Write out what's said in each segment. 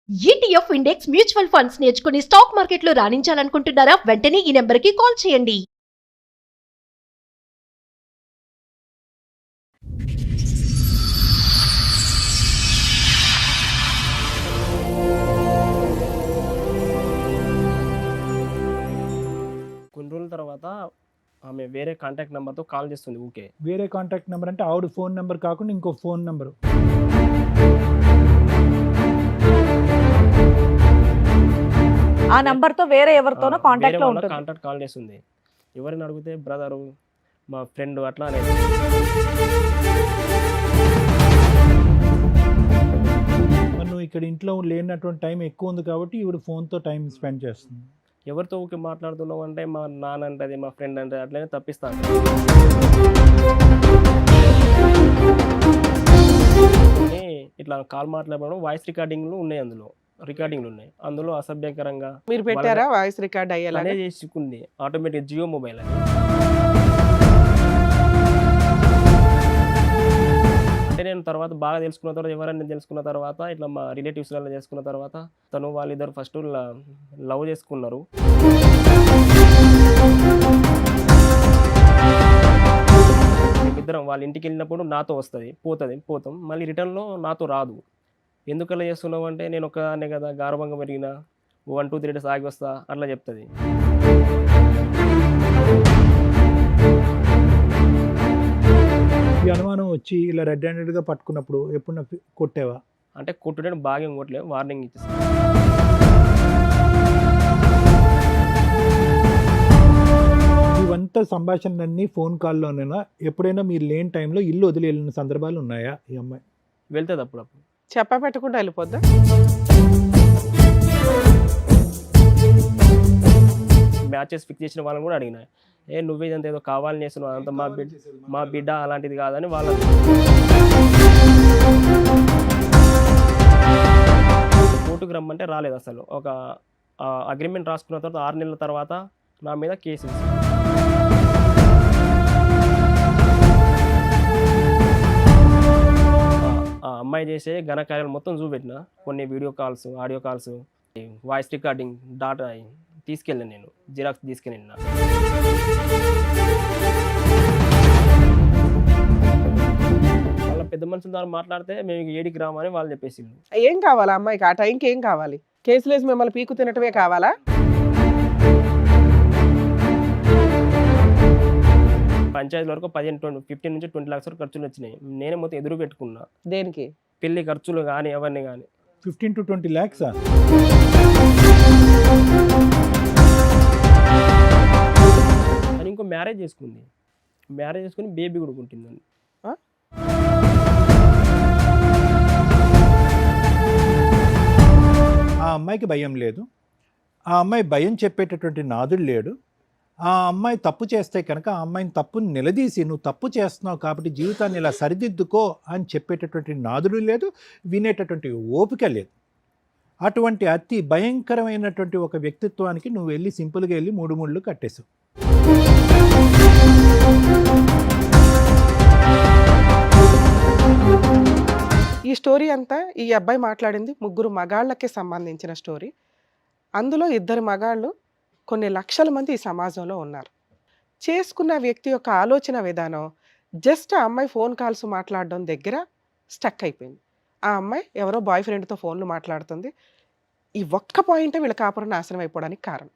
ETF index mutual funds నేర్చుకుని stock మార్కెట్లో రాణించాలనుకుంటున్నారా? వెంటనే ఈ నెంబర్కి కాల్ చేయండి. కొన్ని రోజుల తర్వాత ఆమె వేరే కాంటాక్ట్ నెంబర్తో కాల్ చేస్తుంది ఊకే. వేరే కాంటాక్ట్ నెంబర్ అంటే ఆవిడ ఫోన్ నెంబర్ కాకుండా ఇంకో ఫోన్ నెంబరు. ఆ నంబర్ తో వేరే ఎవరితోనో కాంటాక్ట్ లో ఉంటుంది. కాంటాక్ట్ కాల్ చేస్తుంది. ఎవరిని అడిగితే బ్రదరు, మా ఫ్రెండ్ అట్లా అనేది. మరి నువ్వు ఇక్కడ ఇంట్లో లేనటువంటి టైం ఎక్కువ ఉంది కాబట్టి ఈవిడ ఫోన్తో టైం స్పెండ్ చేస్తుంది. ఎవరితో ఊకే మాట్లాడుతున్నావు అంటే మా నాన్న అంటది, మా ఫ్రెండ్ అంటే అట్లనే తప్పిస్తాను. ఇట్లా కాల్ మాట్లాడడం వాయిస్ రికార్డింగ్లు ఉన్నాయి, రికార్డింగ్లు ఉన్నాయి. అందులో అసభ్యకరంగా మీరు పెట్టారా వాయిస్ రికార్డ్ అయ్యేలా చేసుకుంది ఆటోమేటిక్ జియో మొబైల్ అని. అంటే నేను తర్వాత బాగా తెలుసుకున్న తర్వాత, ఎవరైనా తెలుసుకున్న తర్వాత, ఇట్లా మా రిలేటివ్స్ వల్ల చేసుకున్న తర్వాత, తను వాళ్ళిద్దరు ఫస్ట్ లవ్ చేసుకున్నారు. మేమిద్దరం వాళ్ళ ఇంటికి వెళ్ళినప్పుడు నాతో వస్తుంది, పోతాం, మళ్ళీ రిటర్న్లో నాతో రాదు. ఎందుకలా చేస్తున్నావు అంటే, నేను ఒక్కదాన్నే కదా, గార్వంగా పెరిగిన, 1, 2, 3 డేస్ ఆగి వస్తా అట్లా చెప్తుంది. ఈ అనుమానం వచ్చి ఇలా రెడ్ హ్యాండెడ్గా పట్టుకున్నప్పుడు ఎప్పుడు కొట్టావా? అంటే కొట్టుడని బాగా కొట్టలేదు, వార్నింగ్ ఇచ్చేసి. ఇవంతా సంభాషణలన్నీ ఫోన్ కాల్లోనేనా? ఎప్పుడైనా మీరు లేని టైంలో ఇల్లు వదిలి వెళ్ళిన సందర్భాలు ఉన్నాయా ఈ అమ్మాయి? వెళ్తుంది అప్పుడప్పుడు. చెప్ప పెట్టకుండా వెళ్ళిపోద్దా? మ్యాచెస్ ఫిక్స్ చేసిన వాళ్ళని కూడా అడిగిన, నువ్వే ఇదంతా ఏదో కావాలని చేస్తున్నావు, అంత మా బిడ్డ అలాంటిది కాదని వాళ్ళ కోర్టుకు రమ్మంటే రాలేదు అసలు. ఒక అగ్రిమెంట్ రాసుకున్న తర్వాత 6 నెలల తర్వాత నా మీద కేసు. ఆ అమ్మాయి చేసే ఘనకార్యాలు మొత్తం చూపెట్టిన, కొన్ని video calls, audio calls, voice recording data తీసుకెళ్ళాను, నేను జిరాక్స్ తీసుకెళ్ళిన. వాళ్ళ పెద్ద మనుషుల ద్వారా మాట్లాడితే మేము ఏడికి రామని వాళ్ళు చెప్పేసి. ఏం కావాలా అమ్మాయికి? ఆ టైంకి ఏం కావాలి? కేసులు వేసి మిమ్మల్ని పీకు తినటమే కావాలా? పంచాయతీ వరకు 15 నుంచి 20 lakhs వరకు ఖర్చులు వచ్చినాయి. నేనే మొత్తం ఎదురు పెట్టుకున్నా. దేనికి? పెళ్లి ఖర్చులు కానీ ఎవరిని కానీ. 15 to 20 lakhs. అని ఇంకో మ్యారేజ్ చేసుకుని బేబీ కూడా ఉంటుందండి. ఆ అమ్మాయికి భయం లేదు, ఆ అమ్మాయి భయం చెప్పేటటువంటి నాదుడు లేడు. ఆ అమ్మాయి తప్పు చేస్తే కనుక ఆ అమ్మాయిని తప్పుని నిలదీసి, నువ్వు తప్పు చేస్తున్నావు కాబట్టి జీవితాన్ని ఇలా సరిదిద్దుకో అని చెప్పేటటువంటి నాదుడు లేదు, వినేటటువంటి ఓపిక లేదు. అటువంటి అతి భయంకరమైనటువంటి ఒక వ్యక్తిత్వానికి నువ్వు వెళ్ళి సింపుల్గా వెళ్ళి 3 ముళ్ళు కట్టేశావు. ఈ స్టోరీ అంతా ఈ అబ్బాయి మాట్లాడింది 3 మగాళ్ళకి సంబంధించిన స్టోరీ. అందులో 2 మగాళ్ళు, కొన్ని లక్షల మంది ఈ సమాజంలో ఉన్నారు. చేసుకున్న వ్యక్తి యొక్క ఆలోచన విధానం జస్ట్ ఆ అమ్మాయి ఫోన్ కాల్స్ మాట్లాడడం దగ్గర స్టక్ అయిపోయింది. ఆ అమ్మాయి ఎవరో బాయ్ ఫ్రెండ్తో ఫోన్లు మాట్లాడుతుంది. ఈ ఒక్క పాయింటే వీళ్ళ కాపురం నాశనం అయిపోవడానికి కారణం.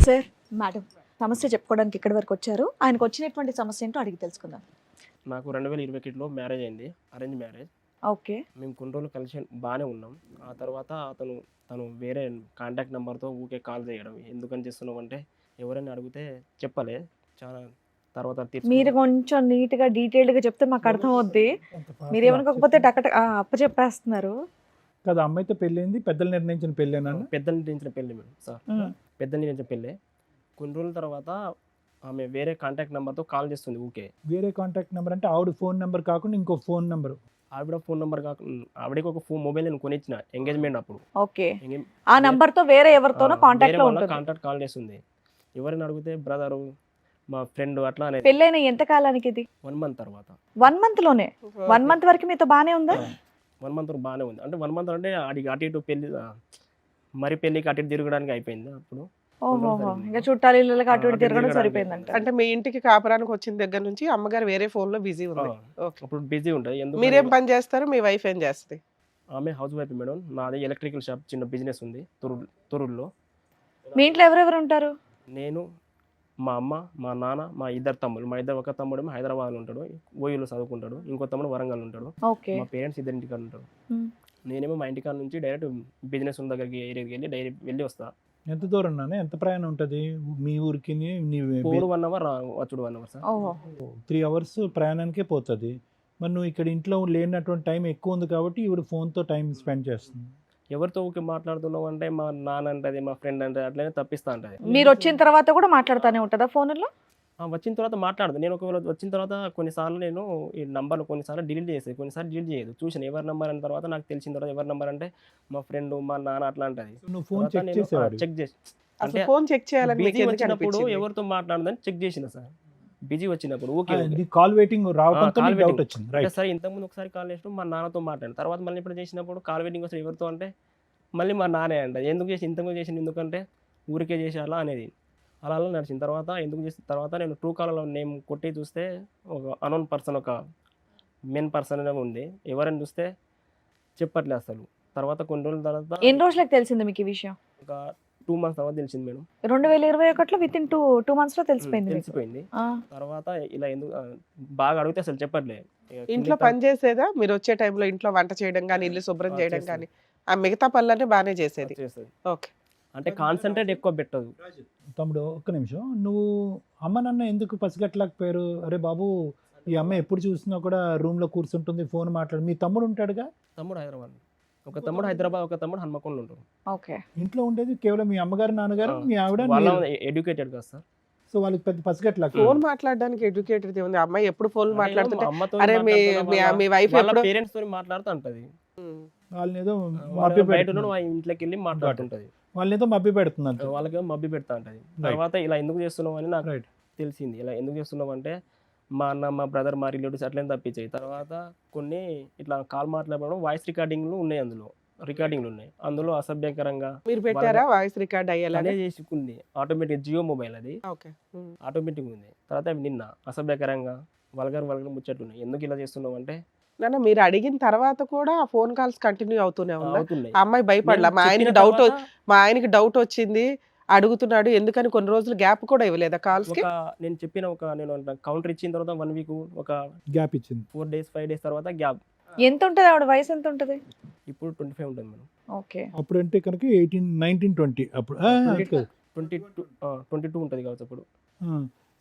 సార్, మేడం సమస్య చెప్పుకోవడానికి ఇక్కడి వరకు వచ్చారు. ఆయనకు వచ్చినటువంటి సమస్య ఏంటో అడిగి తెలుసుకుందాం. నాకు 2021లో మ్యారేజ్ అయింది, అరేంజ్ మ్యారేజ్. ఓకే. మేము కొన్ని రోజులు కలిసి బాగానే ఉన్నాం. ఆ తర్వాత తను వేరే కాంటాక్ట్ నెంబర్తో ఊకే కాల్ చేయడం. ఎందుకని చేస్తున్నావు అంటే, ఎవరైనా అడిగితే చెప్పలే. చాలా తర్వాత మీరు కొంచెం నీట్గా డీటెయిల్డ్గా చెప్తే మాకు అర్థం అవుద్ది. మీరు ఏమనుకోకపోతే అప్పచెప్పేస్తున్నారు కదా. అమ్మాయితో పెళ్ళైంది, పెద్దలు నిర్ణయించిన పెళ్ళేనా? పెద్దలు నిర్ణయించిన పెళ్ళి మేడం సార్, పెద్దలు నిర్ణయించిన పెళ్ళే. కొన్ని రోజుల తర్వాత ఆమె వేరే కాంటాక్ట్ నెంబర్తో కాల్ చేస్తుంది ఊకే. వేరే కాంటాక్ట్ నెంబర్ అంటే ఆవిడ ఫోన్ నెంబర్ కాకుండా ఇంకో ఫోన్ నెంబరు. ఆవిడ ఫోన్ నెంబర్ కాకుండా ఆవిడకి ఒక మొబైల్ నేను కొనిచ్చిన ఎంగేజ్మెంట్ అప్పుడు. ఓకే. ఆ నంబర్ తో వేరే ఎవరితోనో కాంటాక్ట్ లో ఉంటుంది. కాంటాక్ట్ కాల్ చేస్తుంది. ఎవరైనా అడిగితే బ్రదరు, మా ఫ్రెండ్ అట్లా అనేది పెళ్ళైన ఎంత కాలానికి ఇది? 1 మంత్ తర్వాత 1 మంత్ లోనే? 1 మంత్ వరకు మీతో బానే ఉందా? 1 మంత్ బాగానే ఉంది. అంటే 1 మంత్ అంటే అడిగి అటు ఇటు పెళ్లి మరి పెళ్ళికి అటు ఇటు తిరగడానికి అయిపోయింది అప్పుడు. ఓహోహో, ఇంకా చుట్టాలు ఇళ్ళకి అటు ఇటు అటు తిరగడం తిరగడానికి. సరిపోయిందంట. అంటే మీ ఇంటికి కాపురానికి వచ్చిన దగ్గర నుంచి అమ్మగారు వేరే ఫోన్ లో బిజీ ఆ, ఉంది. ఓకే. అప్పుడు బిజీ ఉంటుంది. ఎందుకు మీరేం పని చేస్తారు? మీ వైఫ్ ఏం చేస్తుంది? ఆమె హౌస్ వైఫ్ మేడం. నాది ఎలక్ట్రికల్ షాప్ చిన్న బిజినెస్ ఉంది తొర్రూరులో. మీ ఇంట్లో ఎవరెవరు ఉంటారు? నేను, మా అమ్మ, మా నాన్న, మా ఇద్దరు తమ్ముళ్ళు. మా ఇద్దరు ఒక తమ్ముడు హైదరాబాద్లో ఉంటాడు, ఓయూలో చదువుకుంటాడు. ఇంకో తమ్ముడు వరంగల్ ఉంటాడు. ఓకే. మా పేరెంట్స్ ఇద్దరు ఇంటికాడ ఉంటారు. ఉమ్. నేనేమో మా ఇంటికాడ నుంచి డైరెక్ట్ బిజినెస్ ఉన్న దగ్గరికి ఏరియాకి వెళ్ళి డైరెక్ట్ వెళ్ళి వస్తా. ఎంత దూరం నాన్న, ఎంత ప్రయాణం ఉంటుంది మీ ఊరికి? పోడు 1 అవర్, వచ్చుడు 1 అవర్ సార్. ఓహో. 3 అవర్స్ ప్రయాణానికే పోతుంది. మరి నువ్వు ఇక్కడ ఇంట్లో లేనటువంటి టైం ఎక్కువ ఉంది కాబట్టి ఈవిడ ఫోన్తో టైం స్పెండ్ చేస్తుంది. ఎవరితో ఊరికే మాట్లాడుతున్నావు అంటే మా నాన్న అంటది, మా ఫ్రెండ్ అంటే అట్లనే తప్పిస్తా అంటది. మీరు వచ్చిన తర్వాత కూడా మాట్లాడుతూనే ఉంటుందా ఫోన్లో? వచ్చిన తర్వాత మాట్లాడదు. నేను ఒకవేళ వచ్చిన తర్వాత కొన్నిసార్లు నేను ఈ నంబర్లు కొన్నిసార్లు డిలీట్ చేసేది, కొన్నిసార్లు డిలీట్ చేయదు. చూసిన ఎవరి నెంబర్ అయిన తర్వాత నాకు తెలిసిన తర్వాత ఎవరి నెంబర్ అంటే మా ఫ్రెండ్, మా నాన్న అట్లా అంటది. నువ్వు ఫోన్ చెక్ చేసేవాడు. చెక్ చేసి అసలు అంటే ఫోన్ చెక్ చేయాలని మీకు బిజీ ఎందుకు వచ్చినప్పుడు అనిపించింది? ఎవరితో మాట్లాడదని చెక్ చేసిన సార్. బిజీ వచ్చినప్పుడు ఓకే కాల్ వెయిటింగ్ రావడంతో call డౌట్ waiting. వచ్చింది. అంటే రైట్. సరే ఇంతకుముందు ఒకసారి కాల్ చేసినప్పుడు మా నాన్నతో మాట్లాడాను. తర్వాత మళ్ళీ ఇప్పుడు చేసినప్పుడు కాల్ వెయిటింగ్ వస్తే ఎవరితో అంటే మళ్ళీ మా నాన్నే అంట. ఎందుకు చేసి ఇంతకు చేసింది, ఎందుకంటే ఊరికే చేసేయాలా అనేది. అలా అలా నడిచిన తర్వాత ఎందుకు చేసిన తర్వాత నేను ట్రూ కాలర్లో నేమ్ కొట్టి చూస్తే ఒక అనోన్ పర్సన్, ఒక మెన్ పర్సన్ ఉంది. ఎవరైనా చూస్తే చెప్పట్లేదు అసలు. తర్వాత కొన్ని రోజుల తర్వాత ఎన్ని రోజులకు తెలిసింది మీకు ఈ విషయం? ఒక 2 months తర్వాత తెలిసింది మేడం. 2021లో విత్ ఇన్ 2 months లో తెలిసిపోయింది మీకు? తెలిసిపోయింది. ఆ. తర్వాత ఇలా ఎందుకు బాగా అడిగితే అసలు చెప్పట్లేదు. ఇంట్లో పని చేసేదా? మీరు వచ్చే టైంలో ఇంట్లో వంట చేయడం కానీ, ఇల్లు శుభ్రం చేయడం కానీ, ఆ మిగతా పనులన్నీ బాగానే చేసేది. చేస్తుంది. ఓకే. అంటే కాన్సన్ట్రేట్ ఎక్కువ పెట్టదు. తమ్ముడు ఒక్క నిమిషం, నువ్వు అమ్మ నాన్న ఎందుకు పసిగట్టలేకపోయారు? అరే బాబు, ఈ అమ్మ ఎప్పుడు చూసినా కూడా రూమ్లో కూర్చుంటుంది, ఫోన్ మాట్లాడు. మీ తమ్ముడు ఉంటాడుగా? తమ్ముడు హైదరాబాద్, ఒక తమ్ముడు హైదరాబాద్, ఒక తమ్ముడు హన్మకొండలో ఉంటారు. ఓకే. ఇంట్లో ఉండేది కేవలం మీ అమ్మగారు, నాన్నగారు, మీ ఆవిడ, వాళ్ళ మీరు. ఎడ్యుకేటెడ్ కదా సార్. సో వాళ్ళకి పెద్ద పసిగట్టలేక ఫోన్ మాట్లాడడానికి ఎడ్యుకేటెడ్ ఉంది. అమ్మాయి ఎప్పుడు ఫోన్ అంటే మాట్లాడుతుంటే మా అమ్మతో అరే మీ వైఫ్ వాళ్ళ ఎప్పుడు పేరెంట్స్ తో మాట్లాడుతూ ఉంటది. వాళ్ళని ఏదో వాళ్ళు మభ్య బయట పెడుతున్నారు. ఉన్న ఇంట్లోకి వెళ్ళి మాట్లాడుతుంటది. వాళ్ళని ఏదో మభ్య పెడుతున్నారు. వాళ్ళకి మబ్బి పెడతా ఉంటది. తర్వాత ఇలా ఎందుకు చేస్తున్నావు అని నాకు రైట్. తెలిసింది. ఇలా ఎందుకు చేస్తున్నావు అంటే మా అన్న, మా బ్రదర్, మా రిలేటివ్స్ అట్లనే తప్పించాయి. తర్వాత కొన్ని ఇట్లా కాల్ మాట్లాడడం వాయిస్ రికార్డింగ్లు ఉన్నాయి, అందులో రికార్డింగ్లు ఉన్నాయి. అందులో అసభ్యకరంగా మీరు పెట్టారా వాయిస్ రికార్డ్ అయ్యేలాగా? అనే చేసుకుంది. ఆటోమేటిక్ జియో మొబైల్ అది, ఓకే. ఆటోమేటిక్ ఉంది. తర్వాత అవి నిన్న అసభ్యకరంగా వల్గర్ ముచ్చట్లున్నాయి. ఎందుకు ఇలా చేస్తున్నావు అంటే నాన్న మీరు అడిగిన తర్వాత కూడా ఆ ఫోన్ కాల్స్ కంటిన్యూ అవుతూనే ఉందా? అవుతున్నాయి. ఆ అమ్మాయి భయపడలా? నేను మా ఆయనకి చెప్పిన డౌట్ తర్వాత మా ఆయనకి డౌట్ వచ్చింది అడుగుతున్నాడు ఎందుకని కొన్ని రోజులు గ్యాప్ కూడా ఇవ్వలేదా కాల్స్ కి? నేను చెప్పిన నేను కౌంటర్ ఇచ్చిన తర్వాత 1 week, ఒక గ్యాప్ ఇచ్చింది. 4 days 5 days తర్వాత గ్యాప్. ఎంత ఉంటది ఆవిడ వయసు? ఎంత ఉంటది ఇప్పుడు 25 ఉంటుంది మేడం. ఓకే. అప్పుడు అంటే కనుక 18, 19, 20 అప్పుడు 22 ఉంటుంది కావచ్చు అప్పుడు.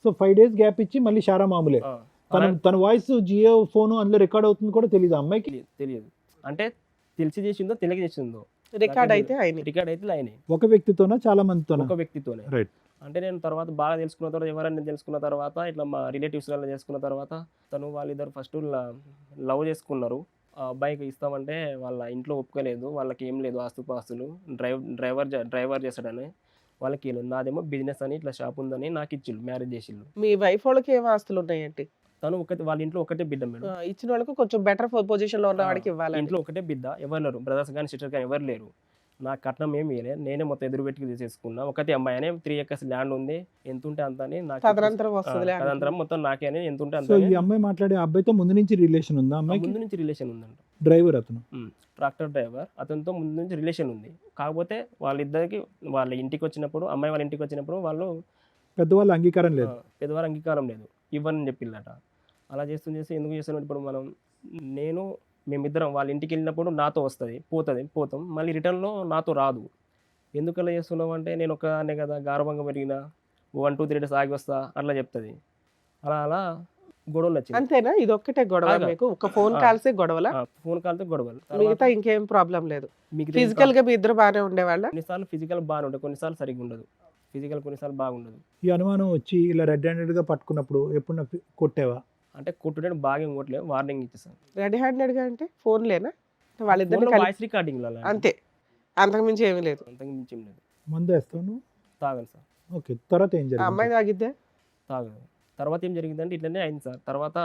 సో 5 days గ్యాప్ ఇచ్చి మళ్ళీ షారా మామూలే. ఆ, తన వాయిస్ జియో ఫోన్ అందులో రికార్డ్ అవుతుంది కూడా తెలియదు అమ్మాయికి. తెలియదు అంటే తెలిసి చేసిందో తెలియక చేసిందో రికార్డ్ అయితే అయినాయి. రికార్డ్ అయితే అయినాయి. ఒక వ్యక్తితోనా చాలా మందితోనా? ఒక వ్యక్తితోనే. రైట్. అంటే నేను తర్వాత బాగా తెలుసుకున్న తర్వాత ఎవరైనా తెలుసుకున్న తర్వాత ఇట్లా మా రిలేటివ్స్ వల్ల చేసుకున్న తర్వాత వాళ్ళిద్దరు ఫస్ట్ లవ్ చేసుకున్నారు. ఆ అబ్బాయికి ఇస్తామంటే వాళ్ళ ఇంట్లో ఒప్పుకోలేదు. వాళ్ళకి ఏం లేదు ఆస్తుపాస్తులు, డ్రైవర్ చేస్తాడని వాళ్ళకి ఏం లేదు. నాదేమో బిజినెస్ అని ఇట్లా షాప్ ఉందని నాకు ఇచ్చిళ్ళు, మ్యారేజ్ చేసిళ్ళు. మీ వైఫ్ వాళ్ళకి ఏం ఆస్తులు ఉన్నాయండి? వాళ్ళ ఇంట్లో ఒకటే బిడ్డ మేడం. ఇచ్చిన వాళ్ళకు కొంచెం బెటర్ పొజిషన్ లో ఉన్న వాడికి ఇవ్వాలి. ఇంట్లో ఒకటే బిడ్డ, ఎవరు లేరు, బ్రదర్స్ కానీ సిస్టర్ కానీ ఎవరు లేరు. నాకు కట్నం ఏమి ఇవ్వలేదు, నేనే మొత్తం ఎదురు పెట్టి తీసేసుకున్నా. ఒకటి అమ్మాయి అనే 3 acres ల్యాండ్ ఉంది, ఎంత ఉంటే అంత అని నాకు తదనంతరం వస్తుంది. తదనంతరం మొత్తం నాకే అని ఎంత ఉంటే అంత సో అని. ఈ అమ్మాయి మాట్లాడే అబ్బాయితో ముందు నుంచి రిలేషన్ ఉందా అమ్మాయికి? ముందు నుంచి రిలేషన్ ఉందంట. డ్రైవర్ అతను. ట్రాక్టర్ డ్రైవర్, అతనితో ముందు నుంచి రిలేషన్ ఉంది. కాకపోతే వాళ్ళిద్దరికి వాళ్ళ ఇంటికి వచ్చినప్పుడు, అమ్మాయి వాళ్ళ ఇంటికి వచ్చినప్పుడు వాళ్ళు పెద్దవాళ్ళ అంగీకారం లేదు. పెద్దవాళ్ళ అంగీకారం లేదు, ఇవ్వని చెప్పిల్లట. అలా చేస్తూ ఎందుకు చేస్తున్నాడు ఇప్పుడు మేమిద్దరం వాళ్ళ ఇంటికి వెళ్ళినప్పుడు నాతో పోతాం, మళ్ళీ రిటర్న్లో నాతో రాదు. ఎందుకు అలా చేస్తున్నావు అంటే నేను ఒక్కదాన్నే కదా, గార్భంగా పెరిగిన, 1, 2, 3 days ఆగి వస్తా అట్లా చెప్తుంది. అలా గొడవలు వచ్చింది. అంతేనా? ఇది ఒక్కటే గొడవ కాదు. మీకు? ఒక ఫోన్ కాల్సే గొడవలా? ఫోన్ కాల్తో గొడవలు. మిగతా ఇంకేం ప్రాబ్లం లేదు? మీకు ఫిజికల్ గా మీ ఇద్దరు బాగానే ఉండేవాళ్ళ? కొన్నిసార్లు ఫిజికల్ బాగానే ఉంటుంది, కొన్నిసార్లు సరిగ్గా ఉండదు. ఫిజికల్ కొన్నిసార్లు బాగుండదు. ఈ అనుమానం వచ్చి ఇలా రెడ్ హ్యాండెడ్ గా పట్టుకున్నప్పుడు ఎప్పుడన్నా కొట్టావా? అంటే కొట్టుడే బాగా ఇంకోట్లేదు, వార్నింగ్ ఇచ్చేసాను. రెడీ హ్యాండెడ్ గా అంటే ఫోన్ లేనా? వాళ్ళిద్దరు వాయిస్ రికార్డింగ్ అంతే, అంతకుమించి ఏమీ లేదు. అంతకు మించి ఏం లేదు. మందు వేస్తావు నువ్వు? తాగను సార్. ఓకే, తర్వాత ఏం ఆ జరిగింది? అమ్మాయి తాగిద్దా? తాగదు. తర్వాత ఏం జరిగిందంటే ఇట్లనే అయింది సార్. తర్వాత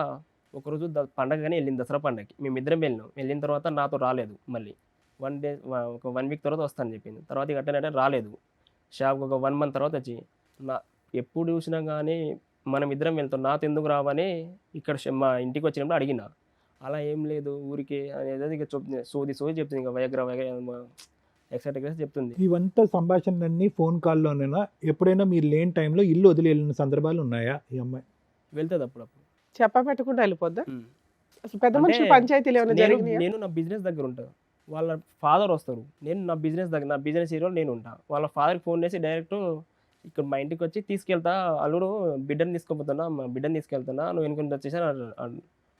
ఒకరోజు పండగనే వెళ్ళింది, దసరా పండగకి. మేమిద్దరం వెళ్ళినాం. వెళ్ళిన తర్వాత నాతో రాలేదు మళ్ళీ. 1 డే ఒక 1 వీక్ తర్వాత వస్తానని చెప్పింది. తర్వాత ఇక అట్టనే రాలేదు. షాప్‌కి ఒక 1 మంత్ తర్వాత వచ్చి నా ఎప్పుడు చూసినా గానీ మనం ఇద్దరం వెళ్తాం. నాతో ఎందుకు రావని ఇక్కడ మా ఇంటికి వచ్చినప్పుడు అడిగినా. అలా ఏం లేదు ఊరికే అనేది ఇక సోది చెప్తుంది. ఇక ఎక్సెట్రా చెప్తుంది. ఇవంతా సంభాషణలన్నీ ఫోన్ కాల్లోనేనా? ఎప్పుడైనా మీరు లేని టైంలో ఇల్లు వదిలి వెళ్ళిన సందర్భాలు ఉన్నాయా ఈ అమ్మాయి? వెళ్తుంది అప్పుడప్పుడు. పెట్టకుండా వెళ్ళిపోద్దా? అసలు పెద్ద అంటే మనుషులు పంచాయతీలు ఏమైనా జరిగినాయా? నేను నా బిజినెస్ దగ్గర ఉంటా. వాళ్ళ ఫాదర్ వస్తారు. నేను నా బిజినెస్ ఏరియాలో నేను ఉంటా. వాళ్ళ ఫాదర్కి ఫోన్ చేసి డైరెక్ట్ ఇక్కడ మా ఇంటికి వచ్చి తీసుకెళ్తా, అల్లుడు బిడ్డని తీసుకుపోతున్నా, మా బిడ్డని తీసుకెళ్తున్నా, నువ్వు వెనుకుంటూ వచ్చేసి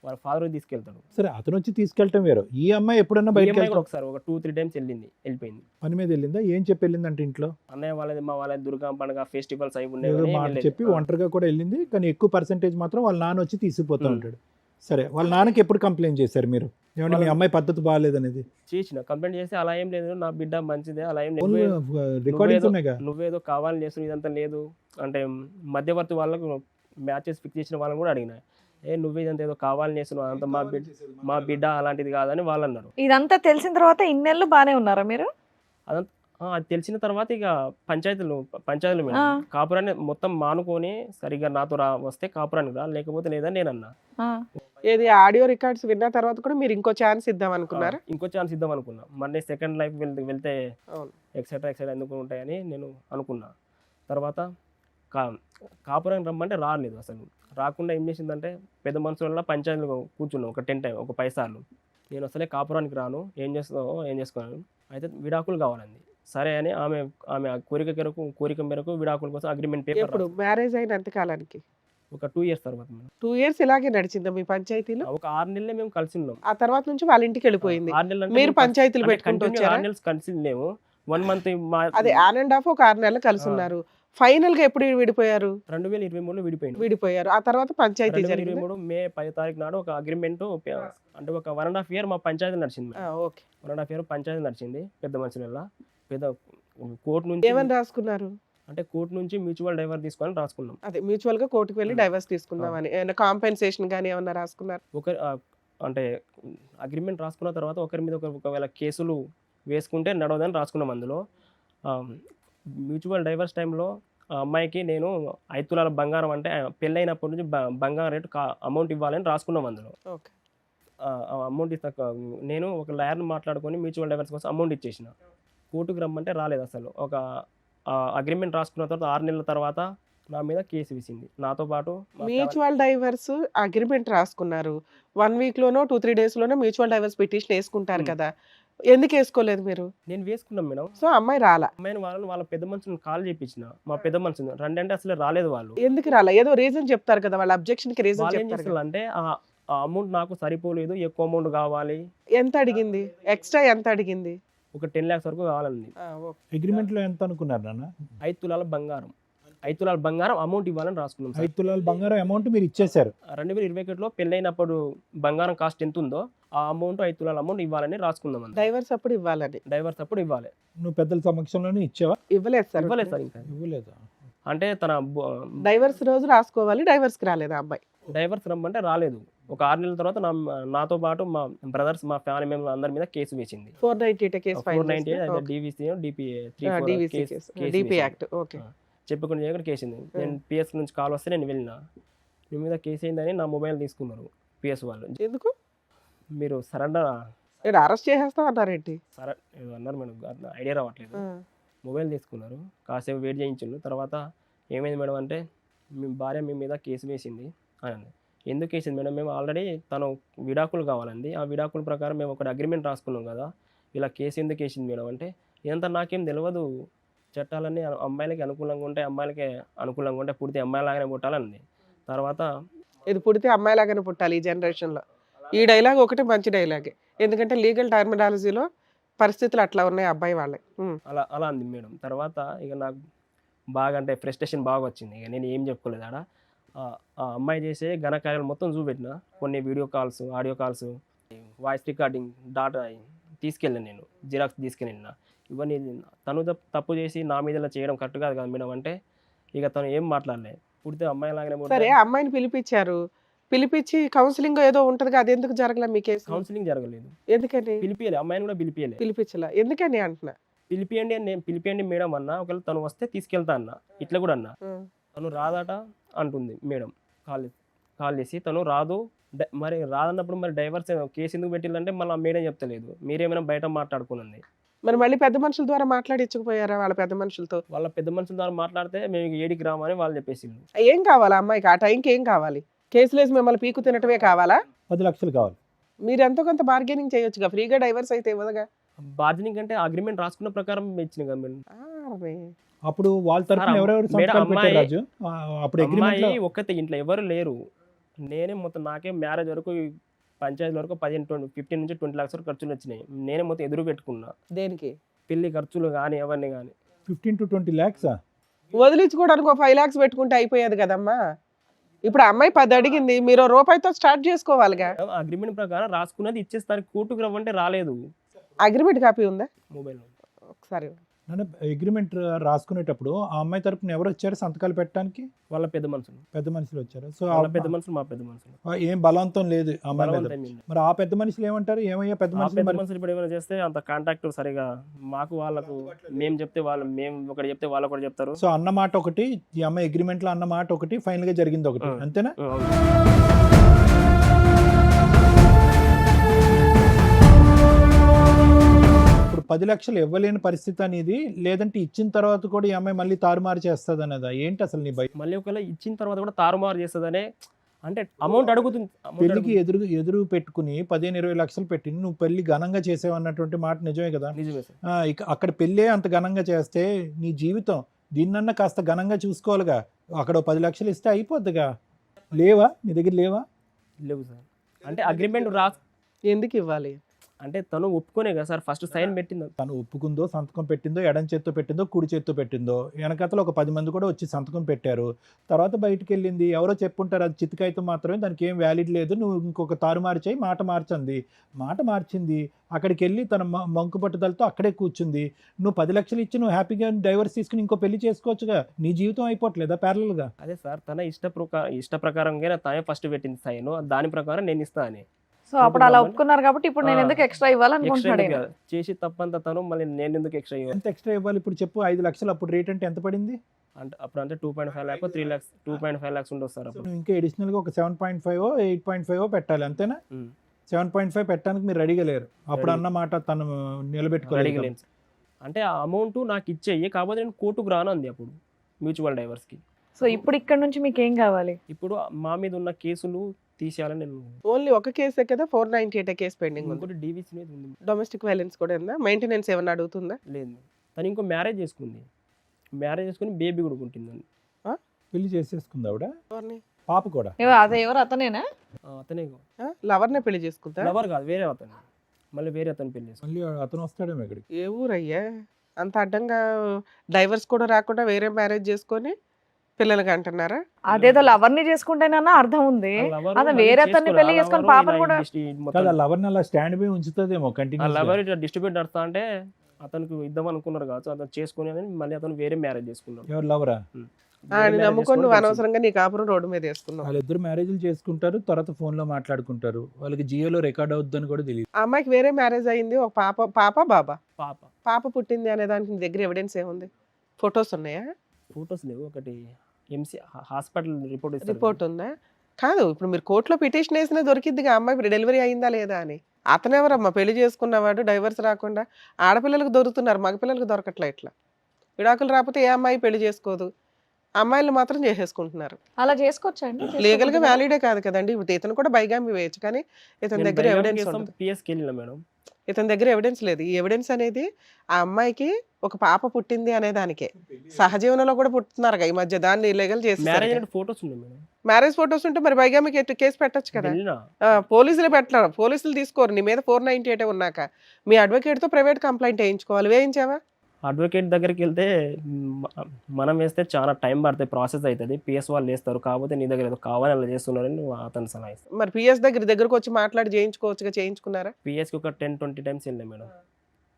వాళ్ళ ఫాదర్ తీసుకెళ్తాడు. సరే, అతను వచ్చి తీసుకెళ్ళటం వేరు. ఈ అమ్మాయి ఎప్పుడన్నా ఈ బయటకు అమ్మాయి కూడా ఒకసారి ఒక 2-3 టైమ్స్ వెళ్ళిపోయింది. పని మీద వెళ్ళిందా? ఏం చెప్పి వెళ్ళిందంటే ఇంట్లో అన్నయ్య వాళ్ళ దుర్గా పండుగ ఫెస్టివల్స్ అయి ఏదో మాట ఉన్నాయి. చెప్పి ఒంటరిగా కూడా వెళ్ళింది, కానీ ఎక్కువ పర్సెంటేజ్ మాత్రం వాళ్ళ నాన్న వచ్చి తీసుకుపోతూ ఉంటాడు. సరే, వాళ్ళ నాన్నకి ఎప్పుడు కంప్లైంట్ చేశారు మీరు? ఏమంటే మీ అమ్మాయి పద్ధతి బాగాలేదనేది చేసిన కంప్లైంట్ చేసి అలా ఏం లేదు, నా బిడ్డ మంచిదే, అలా ఏం లేదు, రికార్డింగ్స్ ఉన్నాయిగా. నువ్వేదో కావాలని చేస్తున్నావు, ఇదంతా లేదు అంటే మధ్యవర్తి వాళ్ళకు మ్యాచెస్ ఫిక్స్ చేసిన వాళ్ళని కూడా అడిగినా, నువ్వే ఇదంతా ఏదో కావాలని చేస్తున్నావు, అదంతా మా బిడ్డ అలాంటిది కాదని వాళ్ళు అన్నారు. ఇదంతా తెలిసిన తర్వాత ఇన్నేళ్ళు బానే ఉన్నారా మీరు? అదంతా అది తెలిసిన తర్వాత ఇక పంచాయతీలు మేడం కాపురాన్ని మొత్తం మానుకొని సరిగ్గా నాతో వస్తే కాపురానికి రా, లేకపోతే లేదని నేను అన్నా. ఏది ఆడియో రికార్డ్స్ విన్న తర్వాత కూడా మీరు ఇంకో ఛాన్స్ ఇద్దాం అనుకున్నారా? ఇంకో ఛాన్స్ ఇద్దాం అనుకున్నా. మళ్ళీ సెకండ్ లైఫ్ వెళ్తే ఎక్సెట్రా ఎందుకు ఉంటాయని నేను అనుకున్నా. తర్వాత కాపురానికి రమ్మంటే రాలేదు. అసలు రాకుండా ఏం చేసిందంటే పెద్ద మనుషుల పంచాయతీలో కూర్చున్నాం ఒక 10 టైం, ఒక 10 సార్లు. నేను అసలే కాపురానికి రాను, ఏం చేసుకోను, అయితే విడాకులు కావాలండి. సరే అని ఆమె కోరిక మేరకు విడాకుల కోసం అగ్రిమెంట్ పేపర్. ఇప్పుడు మ్యారేజ్ అయిన ఎంత కాలానికి? ఒక 2 ఇయర్స్ తర్వాత. 2 ఇయర్స్ ఇలాగే నడిచిందా మీ పంచాయతీలో? ఒక 6 నెలలే మేము కలిసి ఉన్నాం. ఆ తర్వాత నుంచి వాళ్ళ ఇంటికి వెళ్ళిపోయింది. 6 నెలలు మీరు పంచాయతీలు పెట్టుకుంటూ వచ్చారా? 6 నెలలు కలిసి లేము. 1 మంత్ అదే ఆన్ అండ్ ఆఫ్ ఒక 6 నెలలు కలిసి ఉన్నారు. ఫైనల్ గా ఎప్పుడు విడిపోయారు? 2023లో విడిపోయారు. ఆ తర్వాత పంచాయతీ జరిగింది. 2023 మే 10 తారీఖు నాడు ఒక అగ్రిమెంట్, అంటే ఒక 1.5 ఇయర్ మా పంచాయతీ నడిచింది. ఓకే, 1.5 ఇయర్ పంచాయతీ నడిచింది. పెద్ద మనుషుల పెద్ద కోర్టు నుంచి ఏమని రాసుకున్నారు? అంటే కోర్టు నుంచి మ్యూచువల్ డైవర్స్ తీసుకొని రాసుకున్నాం. అదే మ్యూచువల్ గా కోర్టుకు వెళ్ళి డైవర్స్ తీసుకుందాం అని. ఏమైనా కాంపెన్సేషన్ గానీ ఏమన్నా రాసుకున్నారు? అంటే అగ్రిమెంట్ రాసుకున్న తర్వాత ఒకరి మీద ఒకవేళ కేసులు వేసుకుంటే నడవదని రాసుకున్నాం. అందులో మ్యూచువల్ డైవర్స్ టైంలో అమ్మాయికి నేను 5 తులాల బంగారం, అంటే పెళ్ళైనప్పటి నుంచి బంగారం రేటు అమౌంట్ ఇవ్వాలని రాసుకున్నాం. అందులో అమౌంట్ ఇస్తా నేను ఒక లాయర్ని మాట్లాడుకొని మ్యూచువల్ డైవర్స్ కోసం అమౌంట్ ఇచ్చేసిన. కోర్టుకు రమ్మంటే రాలేదు. అసలు ఒక అగ్రిమెంట్ రాసుకున్న తర్వాత 6 నెలల తర్వాత నా మీద కేసు వేసింది. నాతో పాటు మ్యూచువల్ డైవర్స్ అగ్రిమెంట్ రాసుకున్నారు. 1 వీక్ లోనో 2-3 డేస్ లోనో మ్యూచువల్ డైవర్స్ పిటిషన్ వేసుకుంటారు కదా, ఎందుకు వేసుకోలేదు మీరు? నేను వేసుకున్నాం మేడం. సో అమ్మాయి రాలా? అమ్మాయిని వాళ్ళ పెద్ద మనుషులను కాల్ చేయించిన. మా పెద్ద మనుషులు రండి అంటే అసలు రాలేదు. వాళ్ళు ఎందుకు రాలా? ఏదో రీజన్ చెప్తారు కదా, వాళ్ళ అబ్జెక్షన్ కి రీజన్ వాళ్ళు ఏం చెప్తారు. చేస్తారు అంటే ఆ అమౌంట్ నాకు సరిపోలేదు, ఎక్కువ అమౌంట్ కావాలి. ఎంత అడిగింది? ఎక్స్ట్రా ఎంత అడిగింది? ఒక 10 lakhs వరకు కావాలండి. అగ్రిమెంట్ లో ఎంత అనుకున్నారు నాన్న? 5 తులాల బంగారం, 5 తులాల బంగారం అమౌంట్ ఇవ్వాలని రాసుకున్నాం. 5 తులాల బంగారం అమౌంట్ మీరు ఇచ్చేసారు. 2021లో పెళ్ళైనప్పుడు బంగారం కాస్ట్ ఎంత ఉందో ఆ అమౌంట్ 5 తులాల అమౌంట్ ఇవ్వాలని రాసుకుందాం. డైవర్స్ అప్పుడు ఇవ్వాలని. డైవర్స్ అప్పుడు ఇవ్వాలి. నువ్వు పెద్దల సమక్షంలోనే ఇచ్చావా? ఇవ్వలేదు సార్. ఇవ్వలేదు సార్. ఇంకా ఇవ్వలేదా? అంటే తన డైవర్స్ రోజు రాసుకోవాలి, డైవర్స్ కి రాలేదు అబ్బాయి. డైవర్స్ రమ్మంటే రాలేదు. ఒక 6 నెలల తర్వాత నాతో పాటు మా బ్రదర్స్, మా ఫ్యామిలీ మెంబర్స్ అందరి మీద కేసు వేసింది. 498 case file 498 DVC DP act. Okay, చెప్పకుండా చేయకుండా కేసింది. నేను PS నుంచి కాల్ వస్తే నేను వెళ్ళినా, మీ మీద కేసు అయిందని నా మొబైల్ తీసుకున్నారు PS వాళ్ళు. ఎందుకు? మీరు సరెండర్ అరెస్ట్ చేసేస్తాం అన్నారేంటి? సరే ఏదో అన్నారు మేడం, ఐడియా రావట్లేదు. మొబైల్ తీసుకున్నారు, కాసేపు వెయిట్ చేయించుండు. తర్వాత ఏమైంది మేడం అంటే, మీ భార్య మీ మీద కేసు వేసింది అని. ఎందుకు వేసింది మేడం? మేము ఆల్రెడీ తను విడాకులు కావాలండి, ఆ విడాకుల ప్రకారం మేము ఒక అగ్రిమెంట్ రాసుకున్నాం కదా, ఇలా కేసు ఎందుకు వేసింది మేడం అంటే, ఇదంతా నాకేం తెలియదు, చట్టాలన్నీ అమ్మాయిలకి అనుకూలంగా ఉంటాయి, అమ్మాయిలకి అనుకూలంగా ఉంటాయి, పుడితే అమ్మాయిలాగానే పుట్టాలని. తర్వాత ఇది పుడితే అమ్మాయిలాగానే పుట్టాలి ఈ జనరేషన్లో. ఈ డైలాగ్ ఒకటి మంచి డైలాగే, ఎందుకంటే లీగల్ టర్మినాలజీలో పరిస్థితులు అట్లా ఉన్నాయి అబ్బాయి వాళ్ళే. అలా అంది మేడం. తర్వాత ఇక నాకు బాగా అంటే ఫ్రస్ట్రేషన్ బాగా వచ్చింది. ఇక నేను ఏం చెప్పుకోలేదు. ఆడ ఆ అమ్మాయి చేసే ఘనకార్యాలు మొత్తం చూపెట్టిన. కొన్ని video calls, audio calls, voice recording data తీసుకెళ్ళాను, నేను జిరాక్స్ తీసుకెళ్ళిన. ఇవన్నీ తను తప్పు చేసి నా మీద ఇలా చేయడం కరెక్ట్ కాదు కదా మేడం అంటే, ఇక తను ఏం మాట్లాడలేదు. పుడితే అమ్మాయి లాగానే సరే పుడతా. అమ్మాయిని పిలిపించి కౌన్సిలింగ్ ఏదో ఉంటది అది ఎందుకు జరగలే మీ కేసు? కౌన్సిలింగ్ జరగలేదు. ఎందుకని పిలిపియలే, అమ్మాయిని కూడా పిలిపియలే. పిలిపించలా? ఎందుకని అంటున్నా. పిలిపియండి అని నేను పిలిపియండి మేడం అన్నా, ఒకవేళ తను వస్తే తీసుకెళ్తా అన్న, ఇట్లా కూడా అన్నా. తను రాదట అంటుంది మేడం. కాల్ చేసి తను రాదు, మరి రాదన్నప్పుడు మరి డైవర్స్ కేసు ఎందుకు పెట్టిందంటే మళ్ళీ మేడం చెప్తలేదు, మీరేమైనా బయట మాట్లాడుకునండి. మరి మళ్ళీ పెద్ద మనుషుల ద్వారా మాట్లాడించకపోయారా వాళ్ళ పెద్ద మనుషులతో? వాళ్ళ పెద్ద మనుషుల ద్వారా మాట్లాడితే మేము ఏడికి రామని వాళ్ళు చెప్పేసి. ఏం కావాలా అమ్మాయికి ఆ టైంకి? ఏం కావాలి? కేసులు వేసి మిమ్మల్ని పీకు తినటమే కావాలా? 10 లక్షలు కావాలి. మీరు ఎంతో కొంత బార్గెనింగ్ చేయొచ్చుగా, ఫ్రీగా డైవర్స్ అయితే ఇవ్వదుగా. బార్గెనింగ్ అంటే అగ్రిమెంట్ రాసుకున్న ప్రకారం ఇచ్చిన కదా మేడం. అరే, అప్పుడు వాళ్ళ తరపున సార్, ఎవరెవరు మేడం, సంతకాలు పెట్టారు అమ్మాయి- రాజు? అప్పుడు అగ్రిమెంట్ అమ్మాయి ఒక్కతే ఇంట్లో ఎవరు లేరు. నేనే మొత్తం, నాకే మ్యారేజ్ వరకు పంచాయతీ వరకు 15 నుంచి 20 లక్షల వరకు ఖర్చులు వచ్చినాయి. నేనే మొత్తం ఎదురు పెట్టుకున్నా, దేనికి? పెళ్లి ఖర్చులు కానీ ఎవరిని కానీ. 15 to 20 lakhs. వదిలించుకోవడానికి ఒక 5 lakhs పెట్టుకుంటే అయిపోయేది కదమ్మా. ఇప్పుడు ఆ అమ్మాయి 10 అడిగింది, మీరు రూపాయితో స్టార్ట్ చేసుకోవాలిగా. అగ్రిమెంట్ ప్రకారం రాసుకున్నది ఇచ్చేస్తారు, కోర్టుకు రమ్మంటే రాలేదు. అగ్రిమెంట్ కాపీ ఉందా? మొబైల్ ఒకసారి అగ్రిమెంట్ రాసుకునేటప్పుడు ఆ అమ్మాయి తరపున ఎవరు వచ్చారు సంతకాలు పెట్టడానికి? వాళ్ళ పెద్ద మనుషులు, పెద్ద మనుషులు వచ్చారు. సో వాళ్ళ పెద్ద మనుషులు, మా పెద్ద మనుషులు. ఏం బలవంతం లేదు ఆ అమ్మాయి మీద. బలవంతం ఏమీ లేదు. మరి ఆ పెద్ద మనుషులు ఏమంటారు? ఏమయ్యా పెద్ద ఆ మనుషులు పెద్ద మరి మనుషులు ఇప్పుడు ఏమైనా చేస్తే అంత కాంటాక్ట్ సరిగా మాకు వాళ్ళకు, మేము చెప్తే వాళ్ళు, మేము ఒకటి చెప్తే వాళ్ళు ఒకటి చెప్తారు. సో అన్న మాట ఒకటి, ఈ అమ్మాయి అగ్రిమెంట్ లో అన్న మాట ఒకటి, ఫైనల్ గా జరిగింది ఒకటి, అంతేనా? ఇప్పుడు 10 లక్షలు ఇవ్వలేని పరిస్థితి అనేది, లేదంటే ఇచ్చిన తర్వాత కూడా ఈ అమ్మాయి మళ్ళీ తారుమారు చేస్తుంది అనేదా? ఏంటి అసలు నీ భయం? మళ్ళీ ఒకవేళ ఇచ్చిన తర్వాత కూడా తారుమారు చేస్తుందనే, అంటే అమౌంట్ అడుగుతుంది. పెళ్లికి ఎదురు పెట్టుకుని 15-20 లక్షలు పెట్టి నువ్వు పెళ్లి ఘనంగా చేసావు అన్నటువంటి మాట నిజమే కదా? నిజమే సార్. ఇక అక్కడ పెళ్ళే అంత ఘనంగా చేస్తే నీ జీవితం దీన్నన్నా కాస్త ఘనంగా చూసుకోవాలిగా. అక్కడ 10 లక్షలు ఇస్తే అయిపోద్దిగా. లేవా నీ దగ్గర? లేవా? లేవు సార్. అంటే అగ్రిమెంట్ ఎందుకు ఇవ్వాలి? అంటే తను ఒప్పుకోనే కదా సార్ ఫస్ట్ సైన్ పెట్టింది. తను ఒప్పుకుందో, సంతకం పెట్టిందో, ఎడం చేత్తో పెట్టిందో, కుడి చేత్తో పెట్టిందో, వెనకతలో ఒక 10 మంది కూడా వచ్చి సంతకం పెట్టారు. తర్వాత బయటికి వెళ్ళింది, ఎవరో చెప్పుంటారు అది చితికైతే మాత్రమే, దానికి ఏం వ్యాలిడ్ లేదు, నువ్వు ఇంకొక తారుమారు చేయి, మాట మార్చింది. అక్కడికి వెళ్ళి తన మంకు పట్టుదలతో అక్కడే కూర్చుంది. నువ్వు 10 లక్షలు ఇచ్చి నువ్వు హ్యాపీగా డైవర్స్ తీసుకుని ఇంకో పెళ్లి చేసుకోవచ్చుగా. నీ జీవితం అయిపోవట్లేదా ప్యారలల్గా? అదే సార్, తన ఇష్ట ప్రకారంగా తనే ఫస్ట్ పెట్టింది సైన్, దాని ప్రకారం నేను ఇస్తా అని. సో అప్పుడు అలా ఒప్పుకున్నారు కాబట్టి ఇప్పుడు నేను ఎందుకు ఎక్స్ట్రా ఇవ్వాలనుకుంటున్నాడు ఈయన. చేసి తప్పంత తను మళ్ళీ నేను ఎందుకు ఎక్స్ట్రా ఇవ్వాలి? ఎంత ఎక్స్ట్రా ఇవ్వాలి ఇప్పుడు చెప్పు? 5 లక్షలు అప్పుడు రేట్ అంటే ఎంత పడింది? అంటే అప్పుడు అంటే 2.5 లాక్స్ 3 లాక్స్ 2.5 లాక్స్ ఉండవు సార్ అప్పుడు. నువ్వు ఇంకా అడిషనల్గా ఒక 7.5 8.5 పెట్టాలి, అంతేనా? 7.5 పెట్టడానికి మీరు రెడీగా లేరు. అప్పుడు అన్నమాట తను నిలబెట్టుకోలేదు. అడిగలేను సార్. అంటే ఆ అమౌంట్ నాకు ఇచ్చేయి, కాకపోతే నేను కోర్టుకు రాను అంది అప్పుడు మ్యూచువల్ డైవర్స్కి. సో ఇప్పుడు ఇక్కడ నుంచి మీకు ఏం కావాలి? ఇప్పుడు మా మీద ఉన్న కేసులు తీసేయాలని నేను. ఓన్లీ ఒక కేసే కదా? 498 కేసు పెండింగ్ ఉంది. ఇంకోటి డీవీసీ మీద ఉంది. డొమెస్టిక్ వైలెన్స్ కూడా ఉందా? మెయింటెనెన్స్ ఏమన్నా అడుగుతుందా? లేదు. తను ఇంకో మ్యారేజ్ చేసుకుని బేబీ కూడా ఉంటుందండి. పెళ్లి చేసేసుకుంది ఆవిడ, ఎవరిని? పాప కూడా. ఎవరు అతనేనా? అతనే లవర్నే పెళ్లి చేసుకుంటా? లవర్ కాదు, వేరే అతను. మళ్ళీ వేరే అతను పెళ్లి చేసుకుని. మళ్ళీ అతను వస్తాడేమో ఇక్కడికి. ఏ ఊరయ్యా అంత అడ్డంగా? డైవర్స్ కూడా రాకుండా వేరే మ్యారేజ్ చేసుకొని పిల్లలకి అంటున్నారా? అదేదో లవర్ని చేసుకుంటేనన్నా అర్థం ఉంది. అదే వేరే అతన్ని పెళ్లి చేసుకొని పాపను కూడా కాదు, ఆ లవర్ని అలా స్టాండ్ బై ఉంచుతుందేమో కంటిన్యూ. లవర్ డిస్ట్రిబ్యూట్ నడుస్తా అంటే అతనికి ఇద్దాం అనుకున్నారు కావచ్చు, అతను చేసుకుని అని మళ్ళీ అతను వేరే మ్యారేజ్ చేసుకున్నాడు. ఎవరు లవరా? ఆయన నమ్ముకొని నువ్వు అనవసరంగా నీ కాపురం రోడ్డు మీద వేసుకున్నావు. వాళ్ళిద్దరు మ్యారేజ్లు చేసుకుంటారు, తర్వాత ఫోన్ లో మాట్లాడుకుంటారు. వాళ్ళకి జియోలో రికార్డ్ అవుద్దని కూడా తెలియదు. ఆ అమ్మాయికి వేరే మ్యారేజ్ అయింది, ఒక బాబా పాప పాప పుట్టింది అనే దానికి నీ దగ్గర ఎవిడెన్స్ ఏముంది? ఫొటోస్ ఉన్నాయా? ఫోటోస్ లేవు. ఒకటి ఎంసీ హాస్పిటల్ రిపోర్ట్ ఉందా? కాదు, ఇప్పుడు మీరు కోర్టులో పిటిషన్ వేసినా దొరికిద్దిగా అమ్మాయి డెలివరీ అయిందా లేదా అని. అతను ఎవరమ్మా పెళ్లి చేసుకున్నవాడు డైవర్స్ రాకుండా? ఆడపిల్లలకు దొరుకుతున్నారు, మగపిల్లలకు దొరకట్లా. ఇట్లా విడాకులు రాకపోతే ఏ అమ్మాయి పెళ్లి చేసుకోదు, అమ్మాయిలు మాత్రం చేసేసుకుంటున్నారు. అలా చేసుకోవచ్చండి? లీగల్ గా వ్యాలిడే కాదు కదండి. ఇప్పుడు ఇతను కూడా బైగామి వేయచ్చు, కానీ ఇతని దగ్గర ఎవిడెన్స్ ఉండదు. పిఎస్కి వెళ్ళినా మేడం, ఇతని దగ్గర ఎవిడెన్స్ లేదు. ఈ ఎవిడెన్స్ అనేది ఆ అమ్మాయికి ఒక పాప పుట్టింది అనే దానికే. సహజీవనంలో కూడా పుట్టుతున్నారు ఈ మధ్య, దాన్ని ఇల్లీగల్ చేసి. మ్యారేజ్ ఫోటోస్ ఉన్నాయి మేడం. మ్యారేజ్ ఫోటోస్ ఉంటే మరి బైగామికి కేసు పెట్టొచ్చు కదా. పోలీసులు పెట్టలేరు, పోలీసులు తీసుకోరు నీ మీద 498 ఉన్నాక. మీ అడ్వకేట్ తో ప్రైవేట్ కంప్లైంట్ వేయించుకోవాలి. వేయించావా? అడ్వకేట్ దగ్గరికి వెళ్తే మనం వేస్తే చాలా టైం పడుతుంది, ప్రాసెస్ అవుతుంది. పిఎస్ వాళ్ళు వేస్తారు, కాకపోతే నీ దగ్గర ఏదో కావాలని అలా చేస్తున్నారని అతను సలహా ఇస్తారు. మరి పిఎస్ దగ్గరకు వచ్చి మాట్లాడి చేయించుకోవచ్చుగా. చేయించుకున్నారా? పిఎస్కి ఒక 10-20 టైమ్స్ వెళ్ళాను మేడం.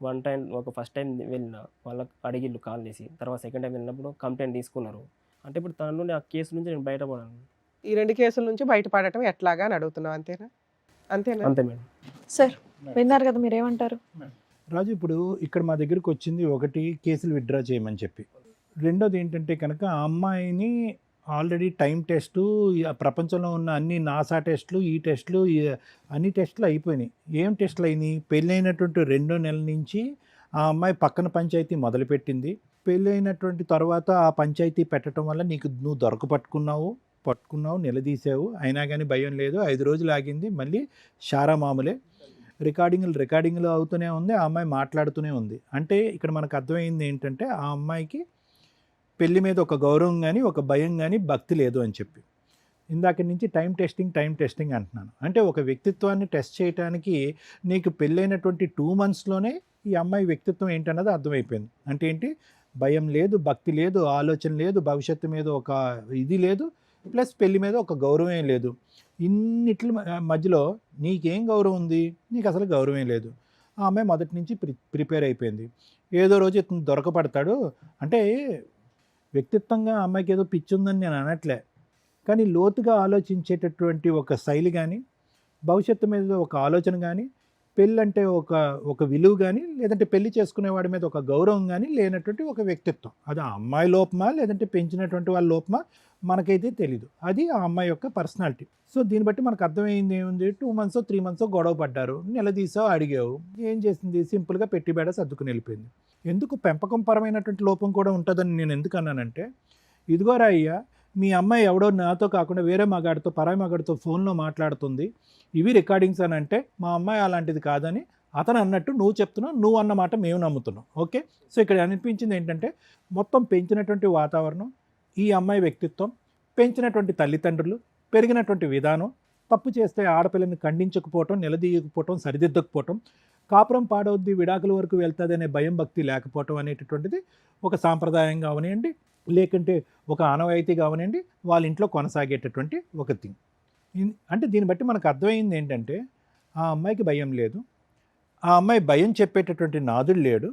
వన్ టైం, ఒక ఫస్ట్ టైం వెళ్ళిన వాళ్ళకి అడిగిళ్ళు కాల్ చేసి, తర్వాత సెకండ్ టైం వెళ్ళినప్పుడు కంప్లైంట్ తీసుకున్నారు. అంటే ఇప్పుడు తన నుండి ఆ కేసు నుంచి నేను బయటపడాను. ఈ 2 కేసుల నుంచి బయటపడటం ఎట్లాగా అని అడుగుతున్నావు, అంతేనా? అంతేనా? అంతే మేడం. సార్ విన్నారు కదా, మీరేమంటారు? రాజు, ఇప్పుడు ఇక్కడ మా దగ్గరికి వచ్చింది ఒకటి, కేసులు విత్డ్రా చేయమని చెప్పి. రెండోది ఏంటంటే కనుక ఆ అమ్మాయిని ఆల్రెడీ టైం టెస్టు, ప్రపంచంలో ఉన్న అన్ని నాసా టెస్టులు, ఈ టెస్టులు, అన్ని టెస్టులు అయిపోయినాయి. ఏం టెస్టులు అయినాయి? పెళ్ళైనటువంటి 2 నెలల నుంచి ఆ అమ్మాయి పక్కన పంచాయతీ మొదలుపెట్టింది. పెళ్ళైనటువంటి తర్వాత ఆ పంచాయతీ పెట్టడం వల్ల నువ్వు పట్టుకున్నావు, నిలదీసావు, అయినా కానీ భయం లేదు. 5 రోజులు ఆగింది, మళ్ళీ షారా మామూలే. రికార్డింగ్లు అవుతూనే ఉంది, ఆ అమ్మాయి మాట్లాడుతూనే ఉంది. అంటే ఇక్కడ మనకు అర్థమైంది ఏంటంటే ఆ అమ్మాయికి పెళ్లి మీద ఒక గౌరవం కానీ, ఒక భయం కానీ, భక్తి లేదు అని చెప్పి. ఇందాక నుంచి టైం టెస్టింగ్ అంటున్నాను. అంటే ఒక వ్యక్తిత్వాన్ని టెస్ట్ చేయడానికి నీకు పెళ్ళైనటువంటి 2 మంత్స్లోనే ఈ అమ్మాయి వ్యక్తిత్వం ఏంటన్నది అర్థమైపోయింది. అంటే ఏంటి? భయం లేదు, భక్తి లేదు, ఆలోచన లేదు, భవిష్యత్తు మీద ఒక ఇది లేదు, ప్లస్ పెళ్లి మీద ఒక గౌరవం లేదు. ఇన్నిట్ల మధ్యలో నీకేం గౌరవం ఉంది? నీకు అసలు గౌరవం లేదు. ఆ అమ్మాయి మొదటి నుంచి ప్రిపేర్ అయిపోయింది. ఏదో రోజు ఇతను దొరకపడతాడు. అంటే వ్యక్తిత్వంగా ఆ అమ్మాయికి ఏదో పిచ్చి ఉందని నేను అనట్లే, కానీ లోతుగా ఆలోచించేటటువంటి ఒక శైలి కానీ, భవిష్యత్తు మీద ఒక ఆలోచన కానీ, పెళ్ళి అంటే ఒక విలువ కానీ, లేదంటే పెళ్లి చేసుకునేవాడి మీద ఒక గౌరవం కానీ లేనటువంటి ఒక వ్యక్తిత్వం. అది ఆ అమ్మాయి లోపమా లేదంటే పెంచినటువంటి వాళ్ళ లోపమా మనకైతే తెలీదు. అది ఆ అమ్మాయి యొక్క పర్సనాలిటీ. సో దీన్ని బట్టి మనకు అర్థమైంది ఏముంది? 2 మంత్స్ 3 మంత్స్ గొడవ పడ్డారు, నిలదీసావు, అడిగావు, ఏం చేసింది? సింపుల్గా పెట్టిబేడ సర్దుకుని వెళ్ళిపోయింది. ఎందుకు పెంపకం పరమైనటువంటి లోపం కూడా ఉంటుందని నేను ఎందుకు అన్నానంటే, ఇదిగోరా అయ్యా, మీ అమ్మాయి ఎవడో నాతో కాకుండా వేరే మగాడితో, పరాయి మగాడితో ఫోన్లో మాట్లాడుతుంది, ఇవి రికార్డింగ్స్ అని అంటే మా అమ్మాయి అలాంటిది కాదని అతను అన్నట్టు నువ్వు చెప్తున్నావు, నువ్వు అన్నమాట మేము నమ్ముతున్నాం. ఓకే, సో ఇక్కడ అనిపించింది ఏంటంటే మొత్తం పెంచినటువంటి వాతావరణం, ఈ అమ్మాయి వ్యక్తిత్వం, పెంచినటువంటి తల్లిదండ్రులు, పెరిగినటువంటి విధానం, తప్పు చేస్తే ఆడపిల్లని ఖండించకపోవటం, నిలదీయకపోవటం, సరిదిద్దకపోవటం, కాపురం పాడవద్ది, విడాకుల వరకు వెళ్తుంది అనే భయం భక్తి లేకపోవటం అనేటటువంటిది ఒక సాంప్రదాయంగా అవనివ్వండి, లేకుంటే ఒక ఆనవాయితీ కావనండి, వాళ్ళ ఇంట్లో కొనసాగేటటువంటి ఒక థింగ్. అంటే దీన్ని బట్టి మనకు అర్థమైంది ఏంటంటే ఆ అమ్మాయికి భయం లేదు, ఆ అమ్మాయి భయం చెప్పేటటువంటి నాదుడు లేడు.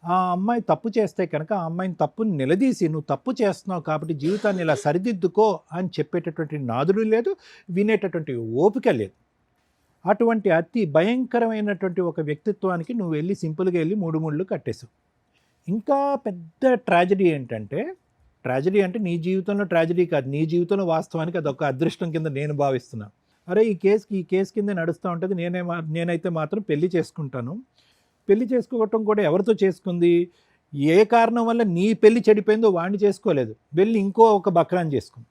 ఆ అమ్మాయి తప్పు చేస్తే కనుక ఆ అమ్మాయిని తప్పుని నిలదీసి నువ్వు తప్పు చేస్తున్నావు కాబట్టి జీవితాన్ని ఇలా సరిదిద్దుకో అని చెప్పేటటువంటి నాదుడు లేదు, వినేటటువంటి ఓపిక లేదు. అటువంటి అతి భయంకరమైనటువంటి ఒక వ్యక్తిత్వానికి నువ్వు వెళ్ళి సింపుల్గా వెళ్ళి 3 ముళ్ళు కట్టేసావు. ఇంకా పెద్ద ట్రాజడీ ఏంటంటే, ట్రాజడీ అంటే నీ జీవితంలో ట్రాజడీ కాదు, నీ జీవితంలో వాస్తవానికి అదొక అదృష్టం కింద నేను భావిస్తున్నాను. అరే ఈ కేసు కింద నడుస్తూ ఉంటుంది, నేనైతే మాత్రం పెళ్లి చేసుకుంటాను. పెళ్లి చేసుకోవటం కూడా ఎవరితో చేసుకుంది? ఏ కారణం వల్ల నీ పెళ్లి చెడిపోయిందో వాడిని చేసుకోలేదు, వెళ్ళి ఒక బక్రాన్ని చేసుకుంది.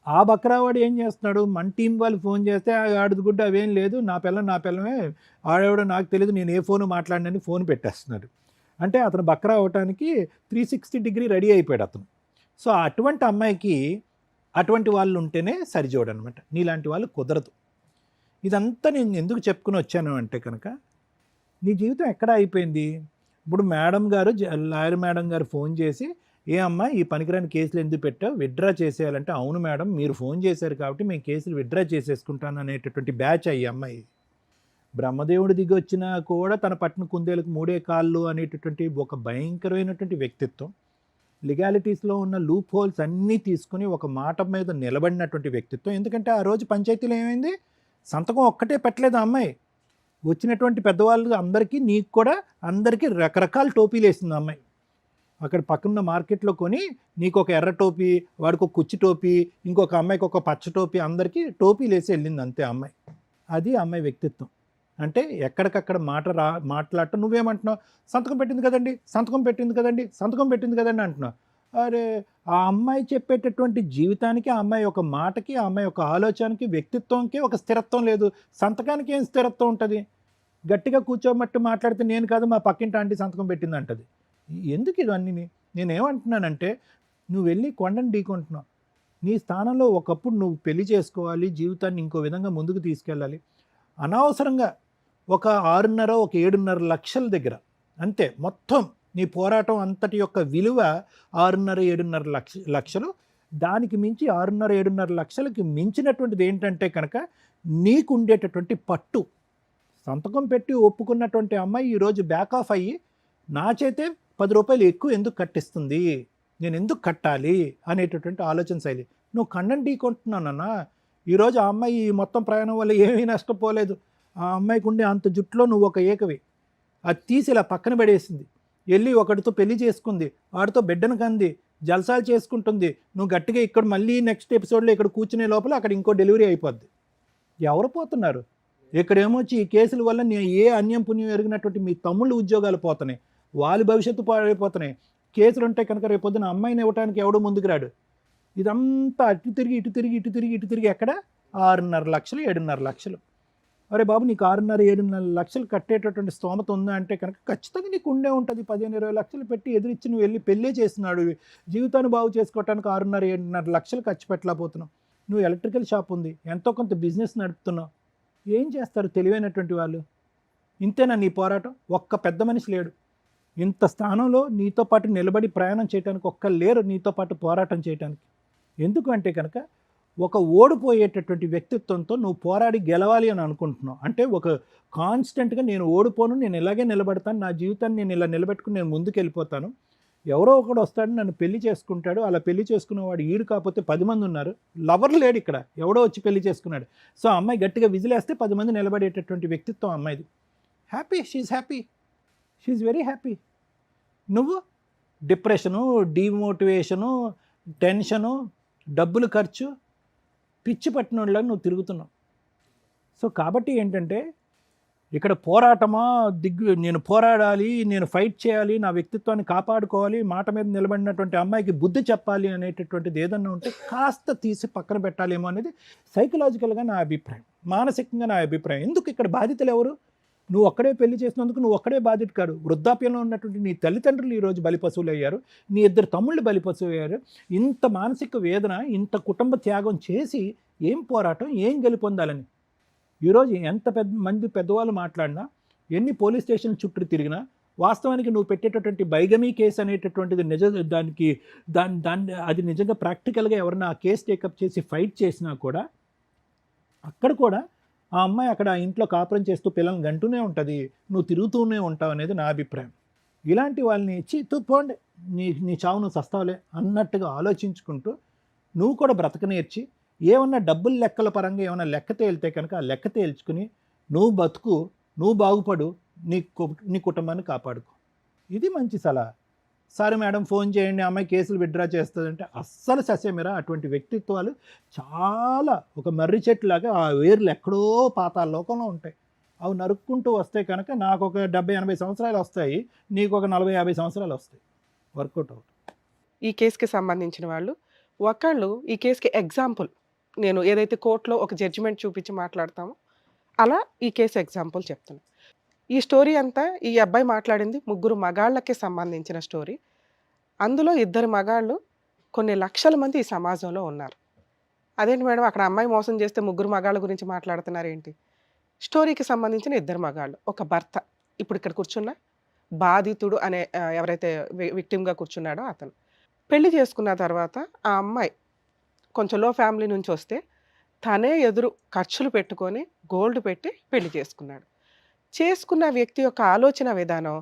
ఆ బక్రావాడు ఏం చేస్తున్నాడు? మన టీం వాళ్ళు ఫోన్ చేస్తే ఆడది గుడ్డ అవేం లేదు, నా పిల్లమే, ఆడేవాడో నాకు తెలియదు, నేను ఏ ఫోను మాట్లాడినని ఫోన్ పెట్టేస్తున్నాడు. అంటే అతను బక్రా అవటానికి 360 డిగ్రీ రెడీ అయిపోయాడు అతను. సో అటువంటి అమ్మాయికి అటువంటి వాళ్ళు ఉంటేనే సరిజోడు అనమాట, నీలాంటి వాళ్ళు కుదరదు. ఇదంతా నేను ఎందుకు చెప్పుకుని వచ్చాను అంటే కనుక, నీ జీవితం ఎక్కడ అయిపోయింది? ఇప్పుడు లాయర్ మేడం గారు ఫోన్ చేసి, ఏ అమ్మా ఈ పనికిరాని కేసులు ఎందుకు పెట్టావు, విత్డ్రా చేసేయాలంటే, అవును మేడం మీరు ఫోన్ చేశారు కాబట్టి మేము కేసులు విత్డ్రా చేసేసుకుంటాను అనేటటువంటి బ్యాచ్ అయ్యి అమ్మాయి. బ్రహ్మదేవుడు దిగి వచ్చినా కూడా తన పట్టిన కుందేలకు 3 కాళ్ళు అనేటటువంటి ఒక భయంకరమైనటువంటి వ్యక్తిత్వం, లీగాలిటీస్లో ఉన్న లూప్ హోల్స్ అన్నీ తీసుకుని ఒక మాట మీద నిలబడినటువంటి వ్యక్తిత్వం. ఎందుకంటే ఆ రోజు పంచాయతీలో ఏమైంది? సంతకం ఒక్కటే పెట్టలేదు ఆ అమ్మాయి. వచ్చినటువంటి పెద్దవాళ్ళు అందరికీ, నీకు కూడా అందరికీ రకరకాల టోపీలు వేసింది ఆ అమ్మాయి. అక్కడ పక్కన మార్కెట్లో కొని నీకు ఒక ఎర్ర టోపీ, వాడికి ఒక కుచ్చి టోపీ, ఇంకొక అమ్మాయికి ఒక పచ్చ టోపీ, అందరికీ టోపీలు వేసి వెళ్ళింది అంతే అమ్మాయి. అది అమ్మాయి వ్యక్తిత్వం. అంటే ఎక్కడికక్కడ మాట్లాడటం. నువ్వేమంటున్నావు? సంతకం పెట్టింది కదండి అంటున్నావు. అరే ఆ అమ్మాయి చెప్పేటటువంటి జీవితానికి, ఆ అమ్మాయి ఒక మాటకి, ఆ అమ్మాయి ఒక ఆలోచనకి, వ్యక్తిత్వంకి ఒక స్థిరత్వం లేదు. సంతకానికి ఏం స్థిరత్వం ఉంటుంది? గట్టిగా కూర్చోబట్టి మాట్లాడితే నేను కాదు మా పక్కింటి ఆంటీ సంతకం పెట్టింది అంటది. ఎందుకు ఇవన్నీ? నేనేమంటున్నానంటే, నువ్వు వెళ్ళి కొండను ఢీకొంటున్నావు. నీ స్థానంలో ఒకప్పుడు నువ్వు పెళ్లి చేసుకోవాలి, జీవితాన్ని ఇంకో విధంగా ముందుకు తీసుకెళ్ళాలి. అనవసరంగా ఒక 7.5 లక్షల దగ్గర అంతే మొత్తం నీ పోరాటం అంతటి యొక్క విలువ 6.5-7.5 లక్షలు. దానికి మించి 6.5-7.5 లక్షలకి మించినటువంటిది ఏంటంటే కనుక నీకు ఉండేటటువంటి పట్టు. సంతకం పెట్టి ఒప్పుకున్నటువంటి అమ్మాయి ఈరోజు బ్యాక్ ఆఫ్ అయ్యి నా చేతే 10 రూపాయలు ఎక్కువ ఎందుకు కట్టిస్తుంది? నేను ఎందుకు కట్టాలి అనేటటువంటి ఆలోచన శైలి. నువ్వు కన్నం ఢీకొంటున్నానన్నా. ఈరోజు ఆ అమ్మాయి ఈ మొత్తం ప్రయాణం వల్ల ఏమీ నష్టపోలేదు. ఆ అమ్మాయికి ఉండే అంత జుట్టులో నువ్వు ఒక ఏకవి. అది తీసి ఇలా పక్కన పడేసింది. వెళ్ళి ఒకటితో పెళ్లి చేసుకుంది, వాడితో బిడ్డను కంది, జల్సాలు చేసుకుంటుంది. నువ్వు గట్టిగా ఇక్కడ మళ్ళీ నెక్స్ట్ ఎపిసోడ్లో ఇక్కడ కూర్చునే లోపల అక్కడ ఇంకో డెలివరీ అయిపోద్ది. ఎవరు పోతున్నారు? ఇక్కడేమొచ్చి ఈ కేసుల వల్ల ఏ అన్యం పుణ్యం ఎరిగినటువంటి మీ తమ్ముళ్ళు ఉద్యోగాలు పోతున్నాయి, వాళ్ళ భవిష్యత్తు పాడైపోతున్నాయి. కేసులు ఉంటే కనుక రేపొద్దున అమ్మాయిని ఇవ్వడానికి ఎవడో ముందుకు రాడు. ఇదంతా అటు తిరిగి ఇటు తిరిగి ఇటు తిరిగి ఇటు తిరిగి ఎక్కడ 6.5 లక్షలు 7.5 లక్షలు. అరే బాబు, నీకు 6.5-7.5 లక్షలు కట్టేటటువంటి స్తోమత ఉందా అంటే కనుక ఖచ్చితంగా నీకు ఉండే ఉంటుంది. 15-20 లక్షలు పెట్టి ఎదురిచ్చి నువ్వు వెళ్ళి పెళ్ళే చేస్తున్నాడు. జీవితాన్ని బాగు చేసుకోవడానికి 6.5-7.5 లక్షలు ఖర్చు పెట్టలేకపోతున్నావు. నువ్వు ఎలక్ట్రికల్ షాప్ ఉంది, ఎంతో కొంత బిజినెస్ నడుపుతున్నావు. ఏం చేస్తారు తెలివైనటువంటి వాళ్ళు? ఇంతేనా నీ పోరాటం? ఒక్క పెద్ద మనిషి లేడు ఇంత స్థానంలో నీతో పాటు నిలబడి ప్రయాణం చేయడానికి. ఒక్క లేరు నీతో పాటు పోరాటం చేయడానికి. ఎందుకు అంటే కనుక ఒక ఓడిపోయేటటువంటి వ్యక్తిత్వంతో నువ్వు పోరాడి గెలవాలి అని అనుకుంటున్నావు. అంటే ఒక కాన్స్టెంట్గా నేను ఓడిపోను, నేను ఇలాగే నిలబడతాను, నా జీవితాన్ని నేను ఇలా నిలబెట్టుకుని నేను ముందుకు వెళ్ళిపోతాను. ఎవరో ఒకడు వస్తాడు, నన్ను పెళ్లి చేసుకుంటాడు. అలా పెళ్లి చేసుకున్నవాడు ఈడు కాకపోతే 10 మంది ఉన్నారు. లవర్ లేడు ఇక్కడ, ఎవడో వచ్చి పెళ్లి చేసుకున్నాడు. సో అమ్మాయి గట్టిగా విజిలేస్తే 10 మంది నిలబడేటటువంటి వ్యక్తిత్వం అమ్మాయిది. Happy, she very happy. నువ్వు డిప్రెషను, డిమోటివేషను, టెన్షను, డబ్బులు ఖర్చు, పిచ్చి పట్టినోళ్ళ నువ్వు తిరుగుతున్నావు. సో కాబట్టి ఏంటంటే ఇక్కడ పోరాటమా నేను పోరాడాలి, నేను ఫైట్ చేయాలి, నా వ్యక్తిత్వాన్ని కాపాడుకోవాలి, మాట మీద నిలబడినటువంటి అమ్మాయికి బుద్ధి చెప్పాలి అనేటటువంటిది ఏదన్నా ఉంటే కాస్త తీసి పక్కన పెట్టాలేమో అనేది సైకలాజికల్గా నా అభిప్రాయం, మానసికంగా నా అభిప్రాయం. ఎందుకు ఇక్కడ బాధితులు ఎవరు? నువ్వు ఒక్కడే పెళ్లి చేసినందుకు నువ్వు ఒక్కడే బాధిత కాడు. వృద్ధాప్యంలో ఉన్నటువంటి నీ తల్లిదండ్రులు ఈరోజు బలిపశువులు అయ్యారు, నీ 2 తమ్ముళ్ళు బలిపశువు అయ్యారు. ఇంత మానసిక వేదన, ఇంత కుటుంబ త్యాగం చేసి ఏం పోరాటం, ఏం గెలుపొందాలని? ఈరోజు ఎంత మంది పెద్దవాళ్ళు మాట్లాడినా, ఎన్ని పోలీస్ స్టేషన్ చుట్టూ తిరిగినా, వాస్తవానికి నువ్వు పెట్టేటటువంటి బైగమీ కేసు అనేటటువంటిది దాన్ని అది నిజంగా ప్రాక్టికల్గా ఎవరైనా ఆ కేసు టేకప్ చేసి ఫైట్ చేసినా కూడా అక్కడ కూడా ఆ అమ్మాయి అక్కడ ఇంట్లో కాపురం చేస్తూ పిల్లల్ని గంటూనే ఉంటుంది, నువ్వు తిరుగుతూనే ఉంటావు అనేది నా అభిప్రాయం. ఇలాంటి వాళ్ళని ఇచ్చి పోండి, నీ చావు నువ్వు సస్తావులే అన్నట్టుగా ఆలోచించుకుంటూ నువ్వు కూడా బ్రతక నేర్చి ఏమన్నా డబ్బుల లెక్కల పరంగా ఏమన్నా లెక్క తేలితే కనుక ఆ లెక్క తేల్చుకుని నువ్వు బతుకు, నువ్వు బాగుపడు, నీ కుటుంబాన్ని కాపాడుకో. ఇది మంచి సలహా. సరే మేడం ఫోన్ చేయండి, అమ్మాయి కేసులు విత్డ్రా చేస్తుందంటే అస్సలు ససేమిరా. అటువంటి వ్యక్తిత్వాలు చాలా ఒక మర్రి చెట్టులాగా ఆ వేర్లు ఎక్కడో పాతాల లోకంలో ఉంటాయి. అవి నరుక్కుంటూ వస్తే కనుక నాకు ఒక 70-80 సంవత్సరాలు వస్తాయి, నీకు ఒక 40-50 సంవత్సరాలు వస్తాయి. వర్కౌట్ అవుతుంది. ఈ కేసుకి సంబంధించిన వాళ్ళు ఒకళ్ళు ఈ కేసుకి ఎగ్జాంపుల్, నేను ఏదైతే కోర్టులో ఒక జడ్జిమెంట్ చూపించి మాట్లాడతామో అలా ఈ కేసు ఎగ్జాంపుల్ చెప్తాను. ఈ స్టోరీ అంతా ఈ అబ్బాయి మాట్లాడింది 3 మగాళ్ళకి సంబంధించిన స్టోరీ. అందులో 2 మగాళ్ళు కొన్ని లక్షల మంది ఈ సమాజంలో ఉన్నారు. అదేంటి మేడం అక్కడ అమ్మాయి మోసం చేస్తే 3 మగాళ్ళ గురించి మాట్లాడుతున్నారు ఏంటి? స్టోరీకి సంబంధించిన 2 మగాళ్ళు, ఒక భర్త, ఇప్పుడు ఇక్కడ కూర్చున్న బాధితుడు అనే ఎవరైతే విక్టిమ్గా కూర్చున్నాడో అతను పెళ్లి చేసుకున్న తర్వాత ఆ అమ్మాయి కొంచెం లో ఫ్యామిలీ నుంచి వస్తే తనే ఎదురు ఖర్చులు పెట్టుకొని గోల్డ్ పెట్టి పెళ్లి చేసుకున్నాడు. చేసుకున్న వ్యక్తి యొక్క ఆలోచన విధానం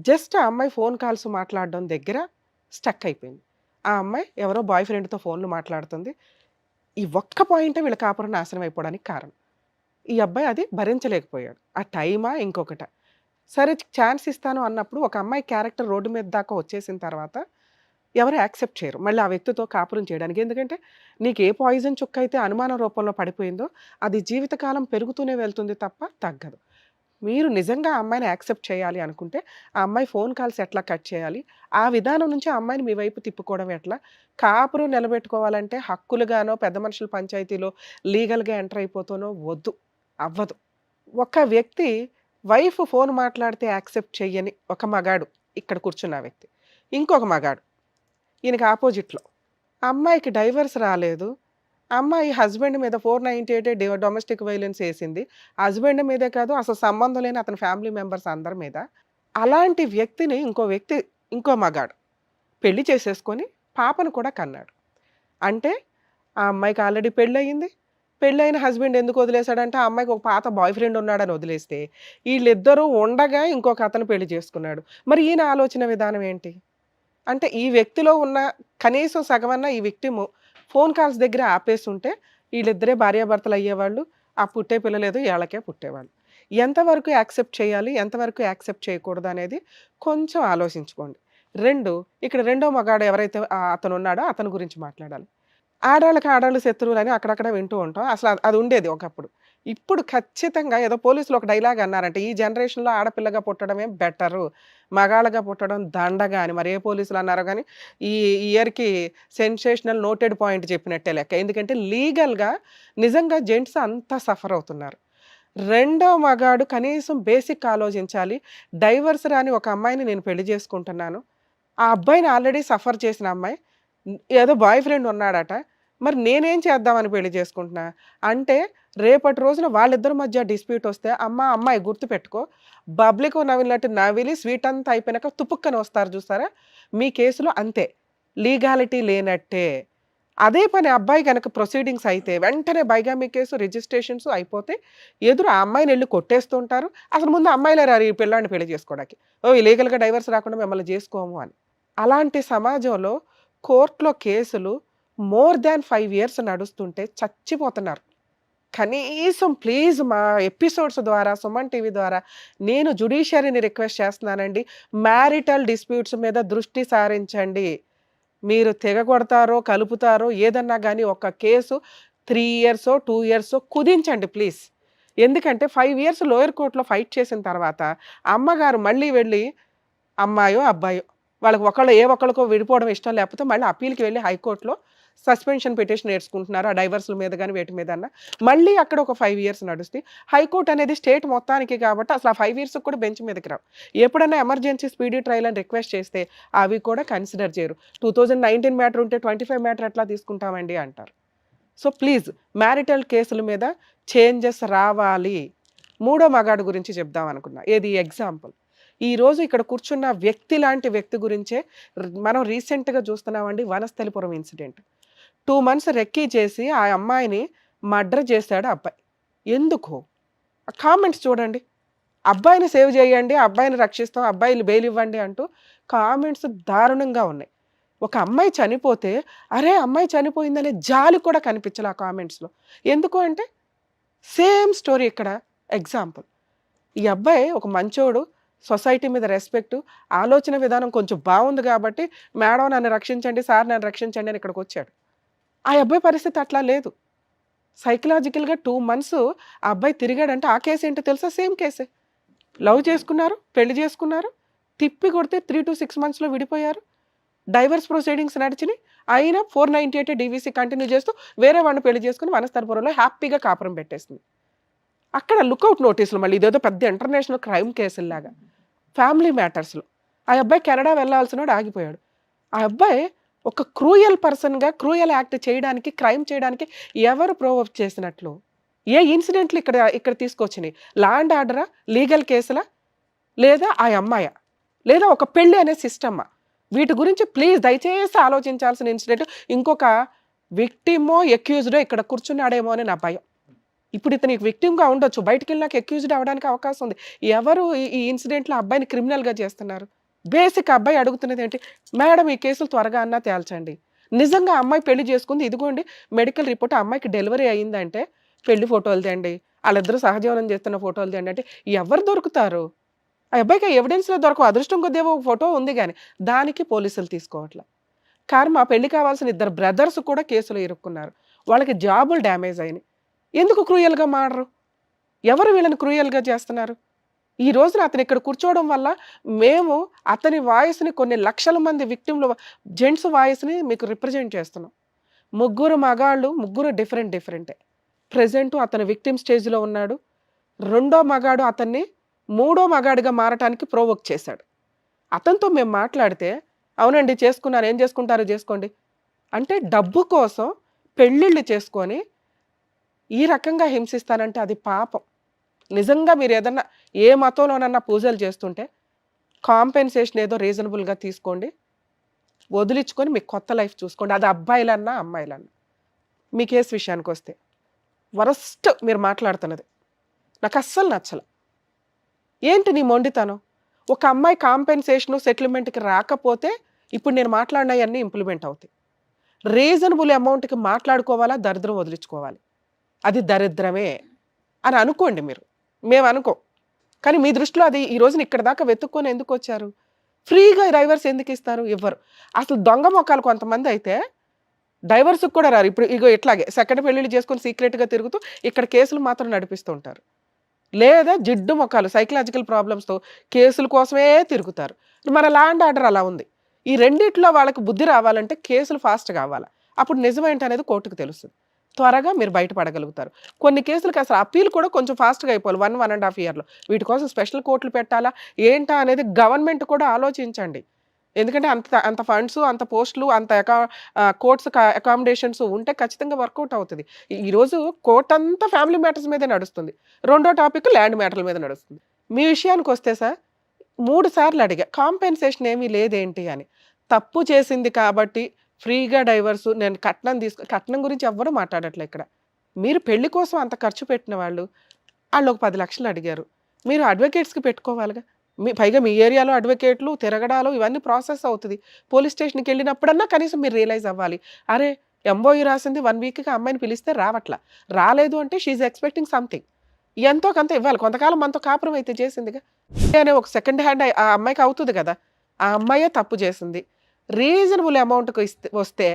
జస్ట్ ఆ అమ్మాయి ఫోన్ కాల్స్ మాట్లాడడం దగ్గర స్టక్ అయిపోయింది. ఆ అమ్మాయి ఎవరో బాయ్ ఫ్రెండ్తో ఫోన్లు మాట్లాడుతుంది. ఈ ఒక్క పాయింటే వీళ్ళ కాపురం నాశనం అయిపోవడానికి కారణం. ఈ అబ్బాయి అది భరించలేకపోయాడు. ఆ టైమా ఇంకొకట. సరే ఛాన్స్ ఇస్తాను అన్నప్పుడు ఒక అమ్మాయి క్యారెక్టర్ రోడ్డు మీద దాకా వచ్చేసిన తర్వాత ఎవరు యాక్సెప్ట్ చేయరు మళ్ళీ ఆ వ్యక్తితో కాపురం చేయడానికి. ఎందుకంటే నీకు ఏ పాయిజన్ చుక్క అయితే అనుమానం రూపంలో పడిపోయిందో అది జీవితకాలం పెరుగుతూనే వెళ్తుంది తప్ప తగ్గదు. మీరు నిజంగా ఆ అమ్మాయిని యాక్సెప్ట్ చేయాలి అనుకుంటే ఆ అమ్మాయి ఫోన్ కాల్స్ ఎట్లా కట్ చేయాలి, ఆ విధానం నుంచి ఆ అమ్మాయిని మీ వైపు తిప్పుకోవడం ఎట్లా, కాపురం నిలబెట్టుకోవాలంటే హక్కులుగానో పెద్ద మనుషుల పంచాయతీలో లీగల్గా ఎంటర్ అయిపోతానో వద్దు, అవ్వదు. ఒక వ్యక్తి వైఫ్ ఫోన్ మాట్లాడితే యాక్సెప్ట్ చెయ్యని ఒక మగాడు ఇక్కడ కూర్చున్న వ్యక్తి, ఇంకొక మగాడు ఈయనకి ఆపోజిట్లో అమ్మాయికి డైవర్స్ రాలేదు, అమ్మాయి హస్బెండ్ మీద 498 డొమెస్టిక్ వైలెన్స్ వేసింది, హస్బెండ్ మీదే కాదు అసలు సంబంధం లేని అతని ఫ్యామిలీ మెంబర్స్ అందరి మీద. అలాంటి వ్యక్తిని ఇంకో మగాడు పెళ్లి చేసేసుకొని పాపను కూడా కన్నాడు. అంటే ఆ అమ్మాయికి ఆల్రెడీ పెళ్ళయింది, పెళ్ళైన హస్బెండ్ ఎందుకు వదిలేశాడంటే ఆ అమ్మాయికి ఒక పాత బాయ్ ఫ్రెండ్ ఉన్నాడని వదిలేస్తే వీళ్ళిద్దరూ ఉండగా ఇంకొక అతను పెళ్లి చేసుకున్నాడు. మరి ఈయన ఆలోచన విధానం ఏంటి? అంటే ఈ వ్యక్తిలో ఉన్న కనీసం సగమన్నా ఈ విక్టిము ఫోన్ కాల్స్ దగ్గర ఆపేసి ఉంటే వీళ్ళిద్దరే భార్యాభర్తలు అయ్యేవాళ్ళు, ఆ పుట్టే పిల్లలేదో వీళ్ళకే పుట్టేవాళ్ళు. ఎంతవరకు యాక్సెప్ట్ చేయాలి, ఎంతవరకు యాక్సెప్ట్ చేయకూడదు అనేది కొంచెం ఆలోచించుకోండి. 2, ఇక్కడ రెండో మగాడు ఎవరైతే అతను ఉన్నాడో అతని గురించి మాట్లాడాలి. ఆడాళ్ళకి ఆడాళ్ళు శత్రువులని అక్కడక్కడ వింటూ ఉంటాం. అసలు అది ఉండేది ఒకప్పుడు. ఇప్పుడు ఖచ్చితంగా ఏదో పోలీసులు ఒక డైలాగ్ అన్నారంటే, ఈ జనరేషన్‌లో ఆడపిల్లగా పుట్టడమే బెటరు. మగాళ్ళగా పుట్టడం దండగా అని. మరి ఏ పోలీసులు అన్నారో గానీ, ఈ ఇయర్‌కి సెన్సేషనల్ నోటెడ్ పాయింట్ చెప్పినట్టే లెక్క. ఎందుకంటే లీగల్‌గా నిజంగా జెంట్స్ అంతా సఫర్ అవుతున్నారు. రెండో మగాడు కనీసం బేసిక్ ఆలోచించాలి. డైవర్స్ రాని ఒక అమ్మాయిని నేను పెళ్లి చేసుకుంటున్నాను. ఆ అబ్బాయిని ఆల్రెడీ సఫర్ చేసిన అమ్మాయి. ఏదో బాయ్ ఫ్రెండ్ ఉన్నాడట. మరి నేనేం చేద్దామని పెళ్లి చేసుకుంటున్నా? అంటే రేపటి రోజున వాళ్ళిద్దరి మధ్య డిస్ప్యూట్ వస్తే, అమ్మాయి గుర్తుపెట్టుకో, బబ్లిక్ నవిలినట్టు నవిలి స్వీట్ అంతా అయిపోయినాక తుపుక్కని వస్తారు చూసారా? మీ కేసులో అంతే. లీగాలిటీ లేనట్టే. అదే పని అబ్బాయి గనక ప్రొసీడింగ్స్ అయితే వెంటనే బైగామీ కేసు రిజిస్ట్రేషన్స్ అయిపోతే ఎదురు ఆ అమ్మాయిని వెళ్ళి కొట్టేస్తూ ఉంటారు. అసలు ముందు అమ్మాయిలే రారు ఈ పిల్లాడిని పెళ్లి చేసుకోవడానికి. లీగల్‌గా డైవర్స్ రాకుండా మిమ్మల్ని చేసుకోము అని. అలాంటి సమాజంలో కోర్టులో కేసులు మోర్ దాన్ 5 ఇయర్స్ నడుస్తుంటే చచ్చిపోతున్నారు. కనీసం ప్లీజ్ మా ఎపిసోడ్స్ ద్వారా, సుమన్ టీవీ ద్వారా నేను జ్యుడిషియరీని రిక్వెస్ట్ చేస్తున్నానండి. మ్యారిటల్ డిస్ప్యూట్స్ మీద దృష్టి సారించండి. మీరు తెగగొడతారో, కలుపుతారో ఏదన్నా గానీ ఒక కేసు 3 ఇయర్సో, 2 ఇయర్సో కుదించండి ప్లీజ్. ఎందుకంటే 5 ఇయర్స్ లోయర్ కోర్ట్‌లో ఫైట్ చేసిన తర్వాత అమ్మగారు మళ్ళీ వెళ్ళి అమ్మాయో, అబ్బాయో వాళ్ళకి ఒక్కళ్ళకో విడిపోవడం ఇష్టం లేకపోతే మళ్ళీ అప్పీల్‌కి వెళ్ళి హైకోర్ట్‌లో సస్పెన్షన్ పిటిషన్ ఏసుకుంటున్నారు. ఆ డైవర్స్‌ల మీద గాని వేటి మీదన్నా. మళ్ళీ అక్కడ ఒక 5 ఇయర్స్ నడుస్తాయి. హైకోర్ట్ అనేది స్టేట్ మొత్తానికి కాబట్టి అసలు ఆ 5 ఇయర్స్‌కి కూడా బెంచ్ మీదకి రావు. ఎప్పుడన్నా ఎమర్జెన్సీ స్పీడీ ట్రయల్ అని రిక్వెస్ట్ చేస్తే అవి కూడా కన్సిడర్ చేయరు. 2019 మ్యాటర్ ఉంటే 25 మ్యాటర్ ఎట్లా తీసుకుంటామండి అంటారు. సో ప్లీజ్ మ్యారిటల్ కేసుల మీద చేంజెస్ రావాలి. మూడో మగాడు గురించి చెప్దాం అనుకున్నా. ఏది ఎగ్జాంపుల్. ఈరోజు ఇక్కడ కూర్చున్న వ్యక్తి లాంటి వ్యక్తి గురించే మనం రీసెంట్‌గా చూస్తున్నామండి వనస్థలిపురం ఇన్సిడెంట్. 2 మంత్స్ రెక్కీ చేసి ఆ అమ్మాయిని మర్డర్ చేశాడు ఆ అబ్బాయి. ఎందుకు? కామెంట్స్ చూడండి. అబ్బాయిని సేవ్ చేయండి, అబ్బాయిని రక్షిస్తాం, అబ్బాయిలు బెయిల్ ఇవ్వండి అంటూ కామెంట్స్ దారుణంగా ఉన్నాయి. ఒక అమ్మాయి చనిపోతే, అరే అమ్మాయి చనిపోయిందనే జాలి కూడా కనిపించలే ఆ కామెంట్స్‌లో. ఎందుకు అంటే సేమ్ స్టోరీ ఇక్కడ ఎగ్జాంపుల్. ఈ అబ్బాయి ఒక మంచోడు, సొసైటీ మీద రెస్పెక్ట్, ఆలోచన విధానం కొంచెం బాగుంది కాబట్టి మేడం నన్ను రక్షించండి, సార్ నన్ను రక్షించండి అని ఇక్కడికి వచ్చాడు. ఆ అబ్బాయి పరిస్థితి అట్లా లేదు. సైకలాజికల్‌గా 2 మంత్స్ ఆ అబ్బాయి తిరిగాడంటే ఆ కేసు ఏంటో తెలుసా? సేమ్ కేసే. లవ్ చేసుకున్నారు, పెళ్లి చేసుకున్నారు, తిప్పి కొడితే 3-6 మంత్స్‌లో విడిపోయారు. డైవర్స్ ప్రొసీడింగ్స్ నడిచినాయి. అయినా 498 డీవీసీ కంటిన్యూ చేస్తూ వేరే వాడిని పెళ్లి చేసుకుని వనస్థలిపురంలో హ్యాపీగా కాపురం పెట్టేసింది. అక్కడ లుకౌట్ నోటీసులు మళ్ళీ ఇదేదో పెద్ద ఇంటర్నేషనల్ క్రైమ్ కేసుల్లాగా ఫ్యామిలీ మ్యాటర్స్‌లో. ఆ అబ్బాయి కెనడా వెళ్ళాల్సినోడు ఆగిపోయాడు. ఆ అబ్బాయి ఒక క్రూయల్ పర్సన్‌గా క్రూయల్ యాక్ట్ చేయడానికి, క్రైమ్ చేయడానికి ఎవరు ప్రొవోక్ చేసినట్లు? ఏ ఇన్సిడెంట్లు ఇక్కడ తీసుకొచ్చినాయి? Law and ఆర్డరా? లీగల్ కేసులా? లేదా ఆ అమ్మాయా? లేదా ఒక పెళ్లి అనే సిస్టమా? వీటి గురించి ప్లీజ్ దయచేసి ఆలోచించాల్సిన ఇన్సిడెంట్. ఇంకొక విక్టిమో, అక్యూజ్డో ఇక్కడ కూర్చున్నాడేమో అని నా భయం. ఇప్పుడు ఇతనికి విక్టిమ్‌గా ఉండొచ్చు. బయటికెళ్ళినాక అక్యూజ్డ్ అవ్వడానికి అవకాశం ఉంది. ఎవరు ఈ ఇన్సిడెంట్‌లో అబ్బాయిని క్రిమినల్‌గా చేస్తున్నారు? బేసిక్ అబ్బాయి అడుగుతున్నది ఏంటి? మేడం ఈ కేసులు త్వరగా అన్నా తేల్చండి. నిజంగా అమ్మాయి పెళ్లి చేసుకుంది, ఇదిగోండి మెడికల్ రిపోర్ట్, ఆ అమ్మాయికి డెలివరీ అయిందంటే పెళ్లి ఫోటోలు తేండి, వాళ్ళిద్దరూ సహజీవనం చేస్తున్న ఫోటోలు తేండి అంటే ఎవరు దొరుకుతారు? ఆ అబ్బాయికి ఎవిడెన్స్‌లో దొరకవు. అదృష్టం కొద్దేమో ఫోటో ఉంది గానీ దానికి పోలీసులు తీసుకోవట్లా. కారణం ఆ పెళ్లి కావాల్సిన 2 బ్రదర్స్ కూడా కేసులో ఇరుక్కున్నారు. వాళ్ళకి జాబులు డ్యామేజ్ అయినాయి. ఎందుకు క్రూయల్‌గా మారరు? ఎవరు వీళ్ళని క్రూయల్‌గా చేస్తున్నారు? ఈ రోజున అతను ఇక్కడ కూర్చోవడం వల్ల మేము అతని వాయిస్‌ని కొన్ని లక్షల మంది విక్టిమ్‌ల జెంట్స్ వాయిస్‌ని మీకు రిప్రజెంట్ చేస్తున్నాం. ముగ్గురు మగాళ్ళు, ముగ్గురు డిఫరెంటే. ప్రెజెంట్ అతను విక్టిమ్ స్టేజ్‌లో ఉన్నాడు. రెండో మగాడు అతన్ని మూడో మగాడిగా మారటానికి ప్రొవోక్ చేశాడు. అతనితో మేము మాట్లాడితే, అవునండి చేసుకున్నాను, ఏం చేసుకుంటారో చేసుకోండి అంటే డబ్బు కోసం పెళ్ళిళ్ళు చేసుకొని ఈ రకంగా హింసిస్తానంటే అది పాపం. నిజంగా మీరు ఏదన్నా ఏ మతంలోనన్నా పూజలు చేస్తుంటే కాంపెన్సేషన్ ఏదో రీజనబుల్‌గా తీసుకోండి. వదిలించుకొని మీకు కొత్త లైఫ్ చూసుకోండి. అది అబ్బాయిలన్నా, అమ్మాయిలన్నా. మీ కేసు విషయానికొస్తే వరస్ట్ మీరు మాట్లాడుతున్నది. నాకు అస్సలు నచ్చల. ఏంటి నీ మొండితనం? ఒక అమ్మాయి కాంపెన్సేషను, సెటిల్మెంట్‌కి రాకపోతే ఇప్పుడు నేను మాట్లాడినవన్నీ ఇంప్లిమెంట్ అవుతాయి. రీజనబుల్ అమౌంట్కి మాట్లాడుకోవాలా, దరిద్రం వదిలించుకోవాలి, అది దరిద్రమే అని అనుకోండి మీరు. మేము అనుకో, కానీ మీ దృష్టిలో అది ఈ రోజున ఇక్కడ దాకా వెతుక్కొని ఎందుకు వచ్చారు? ఫ్రీగా డైవర్స్ ఎందుకు ఇస్తారు? ఇవ్వరు. అసలు దొంగ మొక్కలు కొంతమంది అయితే డైవర్స్కి కూడా రారు. ఇప్పుడు ఇగో ఇట్లాగే సెకండ్ పెళ్ళిళ్ళు చేసుకొని సీక్రెట్గా తిరుగుతూ ఇక్కడ కేసులు మాత్రం నడిపిస్తూ ఉంటారు. లేదా జిడ్డు మొక్కలు సైకలాజికల్ ప్రాబ్లమ్స్తో కేసుల కోసమే తిరుగుతారు. మన ల్యాండ్ ఆర్డర్ అలా ఉంది. ఈ రెండిట్లో వాళ్ళకి బుద్ధి రావాలంటే కేసులు ఫాస్ట్ కావాలి. అప్పుడు నిజమేంటి అనేది కోర్టుకు తెలుస్తుంది. త్వరగా మీరు బయటపడగలుగుతారు. కొన్ని కేసులకి అసలు అప్పీల్ కూడా కొంచెం ఫాస్ట్గా అయిపోవాలి 1.5 ఇయర్లో. వీటి కోసం స్పెషల్ కోర్టులు పెట్టాలా ఏంటా అనేది గవర్నమెంట్ కూడా ఆలోచించండి. ఎందుకంటే అంత అంత ఫండ్స్, అంత పోస్టులు, అంత కోర్ట్స్ అకామిడేషన్స్ ఉంటే ఖచ్చితంగా వర్కౌట్ అవుతుంది. ఈరోజు కోర్ట్ అంతా ఫ్యామిలీ మ్యాటర్స్ మీదే నడుస్తుంది. రెండో టాపిక్ ల్యాండ్ మ్యాటర్ల మీద నడుస్తుంది. మీ విషయానికి వస్తే సార్ 3 సార్లు అడిగా కాంపెన్సేషన్ ఏమీ లేదేంటి అని. తప్పు చేసింది కాబట్టి ఫ్రీగా డైవర్సు, నేను కట్నం గురించి ఎవ్వరూ మాట్లాడట్లే ఇక్కడ. మీరు పెళ్లి కోసం అంత ఖర్చు పెట్టిన వాళ్ళు ఒక 10 లక్షలు అడిగారు. మీరు అడ్వకేట్స్కి పెట్టుకోవాలిగా. పైగా మీ ఏరియాలో అడ్వకేట్లు తిరగడాలు ఇవన్నీ ప్రాసెస్ అవుతుంది. పోలీస్ స్టేషన్కి వెళ్ళినప్పుడన్నా కనీసం మీరు రియలైజ్ అవ్వాలి. అరే ఎంఓయూ రాసింది 1 వీక్కి అమ్మాయిని పిలిస్తే రావట్లా, రాలేదు అంటే షీఈ్ ఎక్స్పెక్టింగ్ సంథింగ్, ఎంతో కొంత ఇవ్వాలి. కొంతకాలం మనతో కాపురం అయితే చేసిందిగా అనే ఒక సెకండ్ హ్యాండ్ ఆ అమ్మాయికి అవుతుంది కదా. ఆ అమ్మాయే తప్పు చేసింది. రీజనబుల్ అమౌంట్కి వస్తే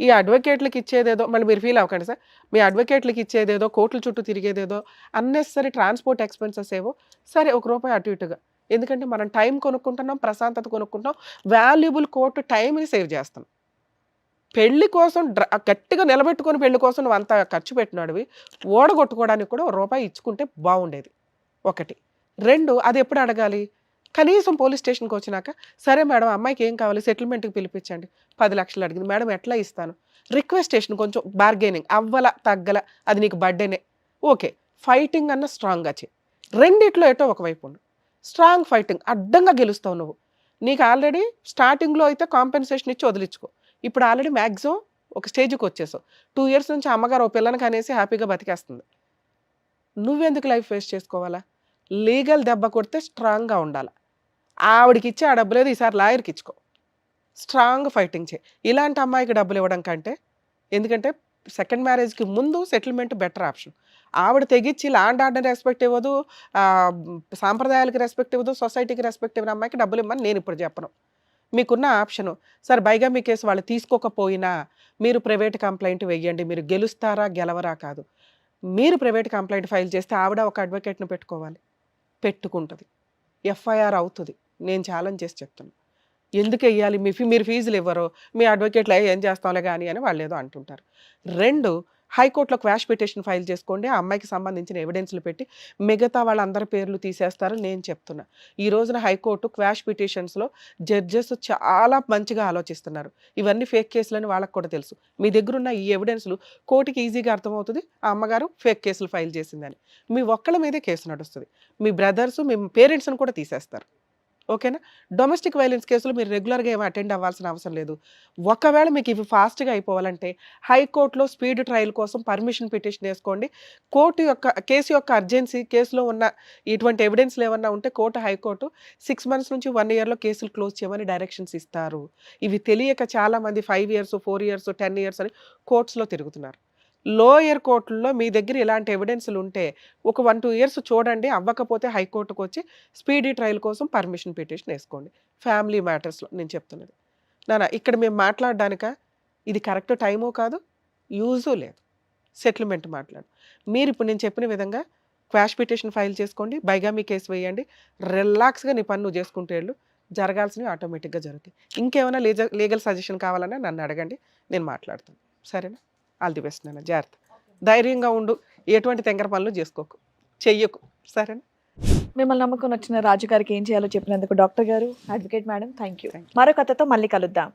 ఈ అడ్వకేట్లకి ఇచ్చేదేదో, మళ్ళీ మీరు ఫీల్ అవ్వకండి సార్, మీ అడ్వకేట్లకి ఇచ్చేదేదో, కోర్టుల చుట్టూ తిరిగేదేదో, అన్నెసరీ ట్రాన్స్పోర్ట్ ఎక్స్పెన్సెస్ ఏవో సరే ₹1 అటు ఇటుగా. ఎందుకంటే మనం టైం కొనుక్కుంటున్నాం, ప్రశాంతత కొనుక్కుంటాం, వాల్యుబుల్ కోర్టు టైంని సేవ్ చేస్తాం. పెళ్లి కోసం గట్టిగా నిలబెట్టుకొని పెళ్లి కోసం నువ్వు అంత ఖర్చు పెట్టినాడివి, ఓడగొట్టుకోవడానికి కూడా ₹1 ఇచ్చుకుంటే బాగుండేది. 1. 2, అది ఎప్పుడు అడగాలి? కనీసం పోలీస్ స్టేషన్కి వచ్చినాక, సరే మేడం అమ్మాయికి ఏం కావాలి, సెటిల్మెంట్కి పిలిపించండి, 10 లక్షలు అడిగింది మేడం ఎట్లా ఇస్తాను, రిక్వెస్టేషన్ కొంచెం బార్గెనింగ్ అవ్వల తగ్గల, అది నీకు బర్త్డేనే ఓకే, ఫైటింగ్ అన్న స్ట్రాంగ్గా చేయి. రెండిట్లో ఏటో ఒకవైపు ఉండు. స్ట్రాంగ్ ఫైటింగ్, అడ్డంగా గెలుస్తావు నువ్వు. నీకు ఆల్రెడీ స్టార్టింగ్లో అయితే కాంపెన్సేషన్ ఇచ్చి వదిలించుకో. ఇప్పుడు ఆల్రెడీ మ్యాక్సిమం ఒక స్టేజ్కి వచ్చేసావు. 2 ఇయర్స్ నుంచి అమ్మగారు ఓ పిల్లని కనేసి హ్యాపీగా బతికేస్తుంది. నువ్వెందుకు లైఫ్ వేస్ట్ చేసుకోవాలా? లీగల్ దెబ్బ కొడితే స్ట్రాంగ్గా ఉండాలి. ఆవిడకి ఇచ్చి ఆ డబ్బు లేదు, ఈసారి లాయర్కి ఇచ్చుకో. స్ట్రాంగ్ ఫైటింగ్ చేయి. ఇలాంటి అమ్మాయికి డబ్బులు ఇవ్వడం కంటే, ఎందుకంటే సెకండ్ మ్యారేజ్కి ముందు సెటిల్మెంట్ బెటర్ ఆప్షన్. ఆవిడ తెగించి ల్యాండ్ ఆర్డర్ రెస్పెక్ట్ ఇవ్వదు, సాంప్రదాయాలకి రెస్పెక్ట్ ఇవ్వదు, సొసైటీకి రెస్పెక్ట్ ఇవ్వని అమ్మాయికి డబ్బులు ఇవ్వమని నేను ఇప్పుడు చెప్పను. మీకున్న ఆప్షను, సార్ బైగామీ కేసు వాళ్ళు తీసుకోకపోయినా మీరు ప్రైవేట్ కంప్లైంట్ వెయ్యండి. మీరు గెలుస్తారా గెలవరా కాదు. మీరు ప్రైవేట్ కంప్లైంట్ ఫైల్ చేస్తే ఆవిడ ఒక అడ్వకేట్ని పెట్టుకోవాలి, పెట్టుకుంటుంది, ఎఫ్ఐఆర్ అవుతుంది. నేను ఛాలెంజ్ చేసి చెప్తున్నాను. ఎందుకు వెయ్యాలి? మీరు ఫీజులు ఇవ్వరు, మీ అడ్వకేట్లు ఏం చేస్తాంలే కానీ అని వాళ్ళు ఏదో అంటుంటారు. 2, హైకోర్టులో క్వాష్ పిటిషన్ ఫైల్ చేసుకోండి. ఆ అమ్మాయికి సంబంధించిన ఎవిడెన్స్లు పెట్టి మిగతా వాళ్ళందరి పేర్లు తీసేస్తారు. నేను చెప్తున్నా, ఈ రోజున హైకోర్టు క్వాష్ పిటిషన్స్లో జడ్జెస్ చాలా మంచిగా ఆలోచిస్తున్నారు. ఇవన్నీ ఫేక్ కేసులని వాళ్ళకి కూడా తెలుసు. మీ దగ్గర ఉన్న ఈ ఎవిడెన్స్లు కోర్టుకి ఈజీగా అర్థమవుతుంది ఆ అమ్మగారు ఫేక్ కేసులు ఫైల్ చేసిందని. మీ ఒక్కళ్ళ మీదే కేసు నడుస్తుంది. మీ బ్రదర్స్, మీ పేరెంట్స్ని కూడా తీసేస్తారు. ఓకేనా? డొమెస్టిక్ వైలెన్స్ కేసులు మీరు రెగ్యులర్గా ఏమీ అటెండ్ అవ్వాల్సిన అవసరం లేదు. ఒకవేళ మీకు ఇవి ఫాస్ట్గా అయిపోవాలంటే హైకోర్టులో స్పీడ్ ట్రయల్ కోసం పర్మిషన్ పిటిషన్ వేసుకోండి. కోర్టు యొక్క కేసు యొక్క అర్జెన్సీ, కేసులో ఉన్న ఇటువంటి ఎవిడెన్స్లు ఏమన్నా ఉంటే హైకోర్టు 6 months నుంచి 1 yearలో కేసులు క్లోజ్ చేయమని డైరెక్షన్స్ ఇస్తారు. ఇవి తెలియక చాలామంది 5 years, 4 years, 10 years అని కోర్ట్స్లో తిరుగుతున్నారు. లోయర్ కోర్టుల్లో మీ దగ్గర ఇలాంటి ఎవిడెన్స్లు ఉంటే ఒక 1-2 years చూడండి. అవ్వకపోతే హైకోర్టుకు వచ్చి స్పీడీ ట్రయల్ కోసం పర్మిషన్ పిటిషన్ వేసుకోండి. ఫ్యామిలీ మ్యాటర్స్లో నేను చెప్తున్నది నాన్న. ఇక్కడ మేము మాట్లాడడానిక ఇది కరెక్ట్ టైమో కాదు, యూజు లేదు. సెటిల్మెంట్ మాట్లాడు. మీరు ఇప్పుడు నేను చెప్పిన విధంగా క్వాష్ పిటిషన్ ఫైల్ చేసుకోండి, బైగామీ కేసు వేయండి, రిలాక్స్గా నీ పని నువ్వు చేసుకుంటూ వెళ్ళు. జరగాల్సినవి ఆటోమేటిక్గా జరుగుతాయి. ఇంకేమైనా లీగల్ సజెషన్ కావాలన్నా నన్ను అడగండి, నేను మాట్లాడతాను. సరేనా? ఆల్ ది బెస్ట్ నాన్న. జాగ్రత్త, ధైర్యంగా ఉండు, ఎటువంటి తెంగర పనులు చేసుకోకు, చెయ్యకు. సరేనా? మిమ్మల్ని నమ్మకం వచ్చిన రాజు గారికి ఏం చేయాలో చెప్పినందుకు డాక్టర్ గారు, అడ్వకేట్ మేడం, థ్యాంక్ యూ. మరో కథతో మళ్ళీ కలుద్దాం.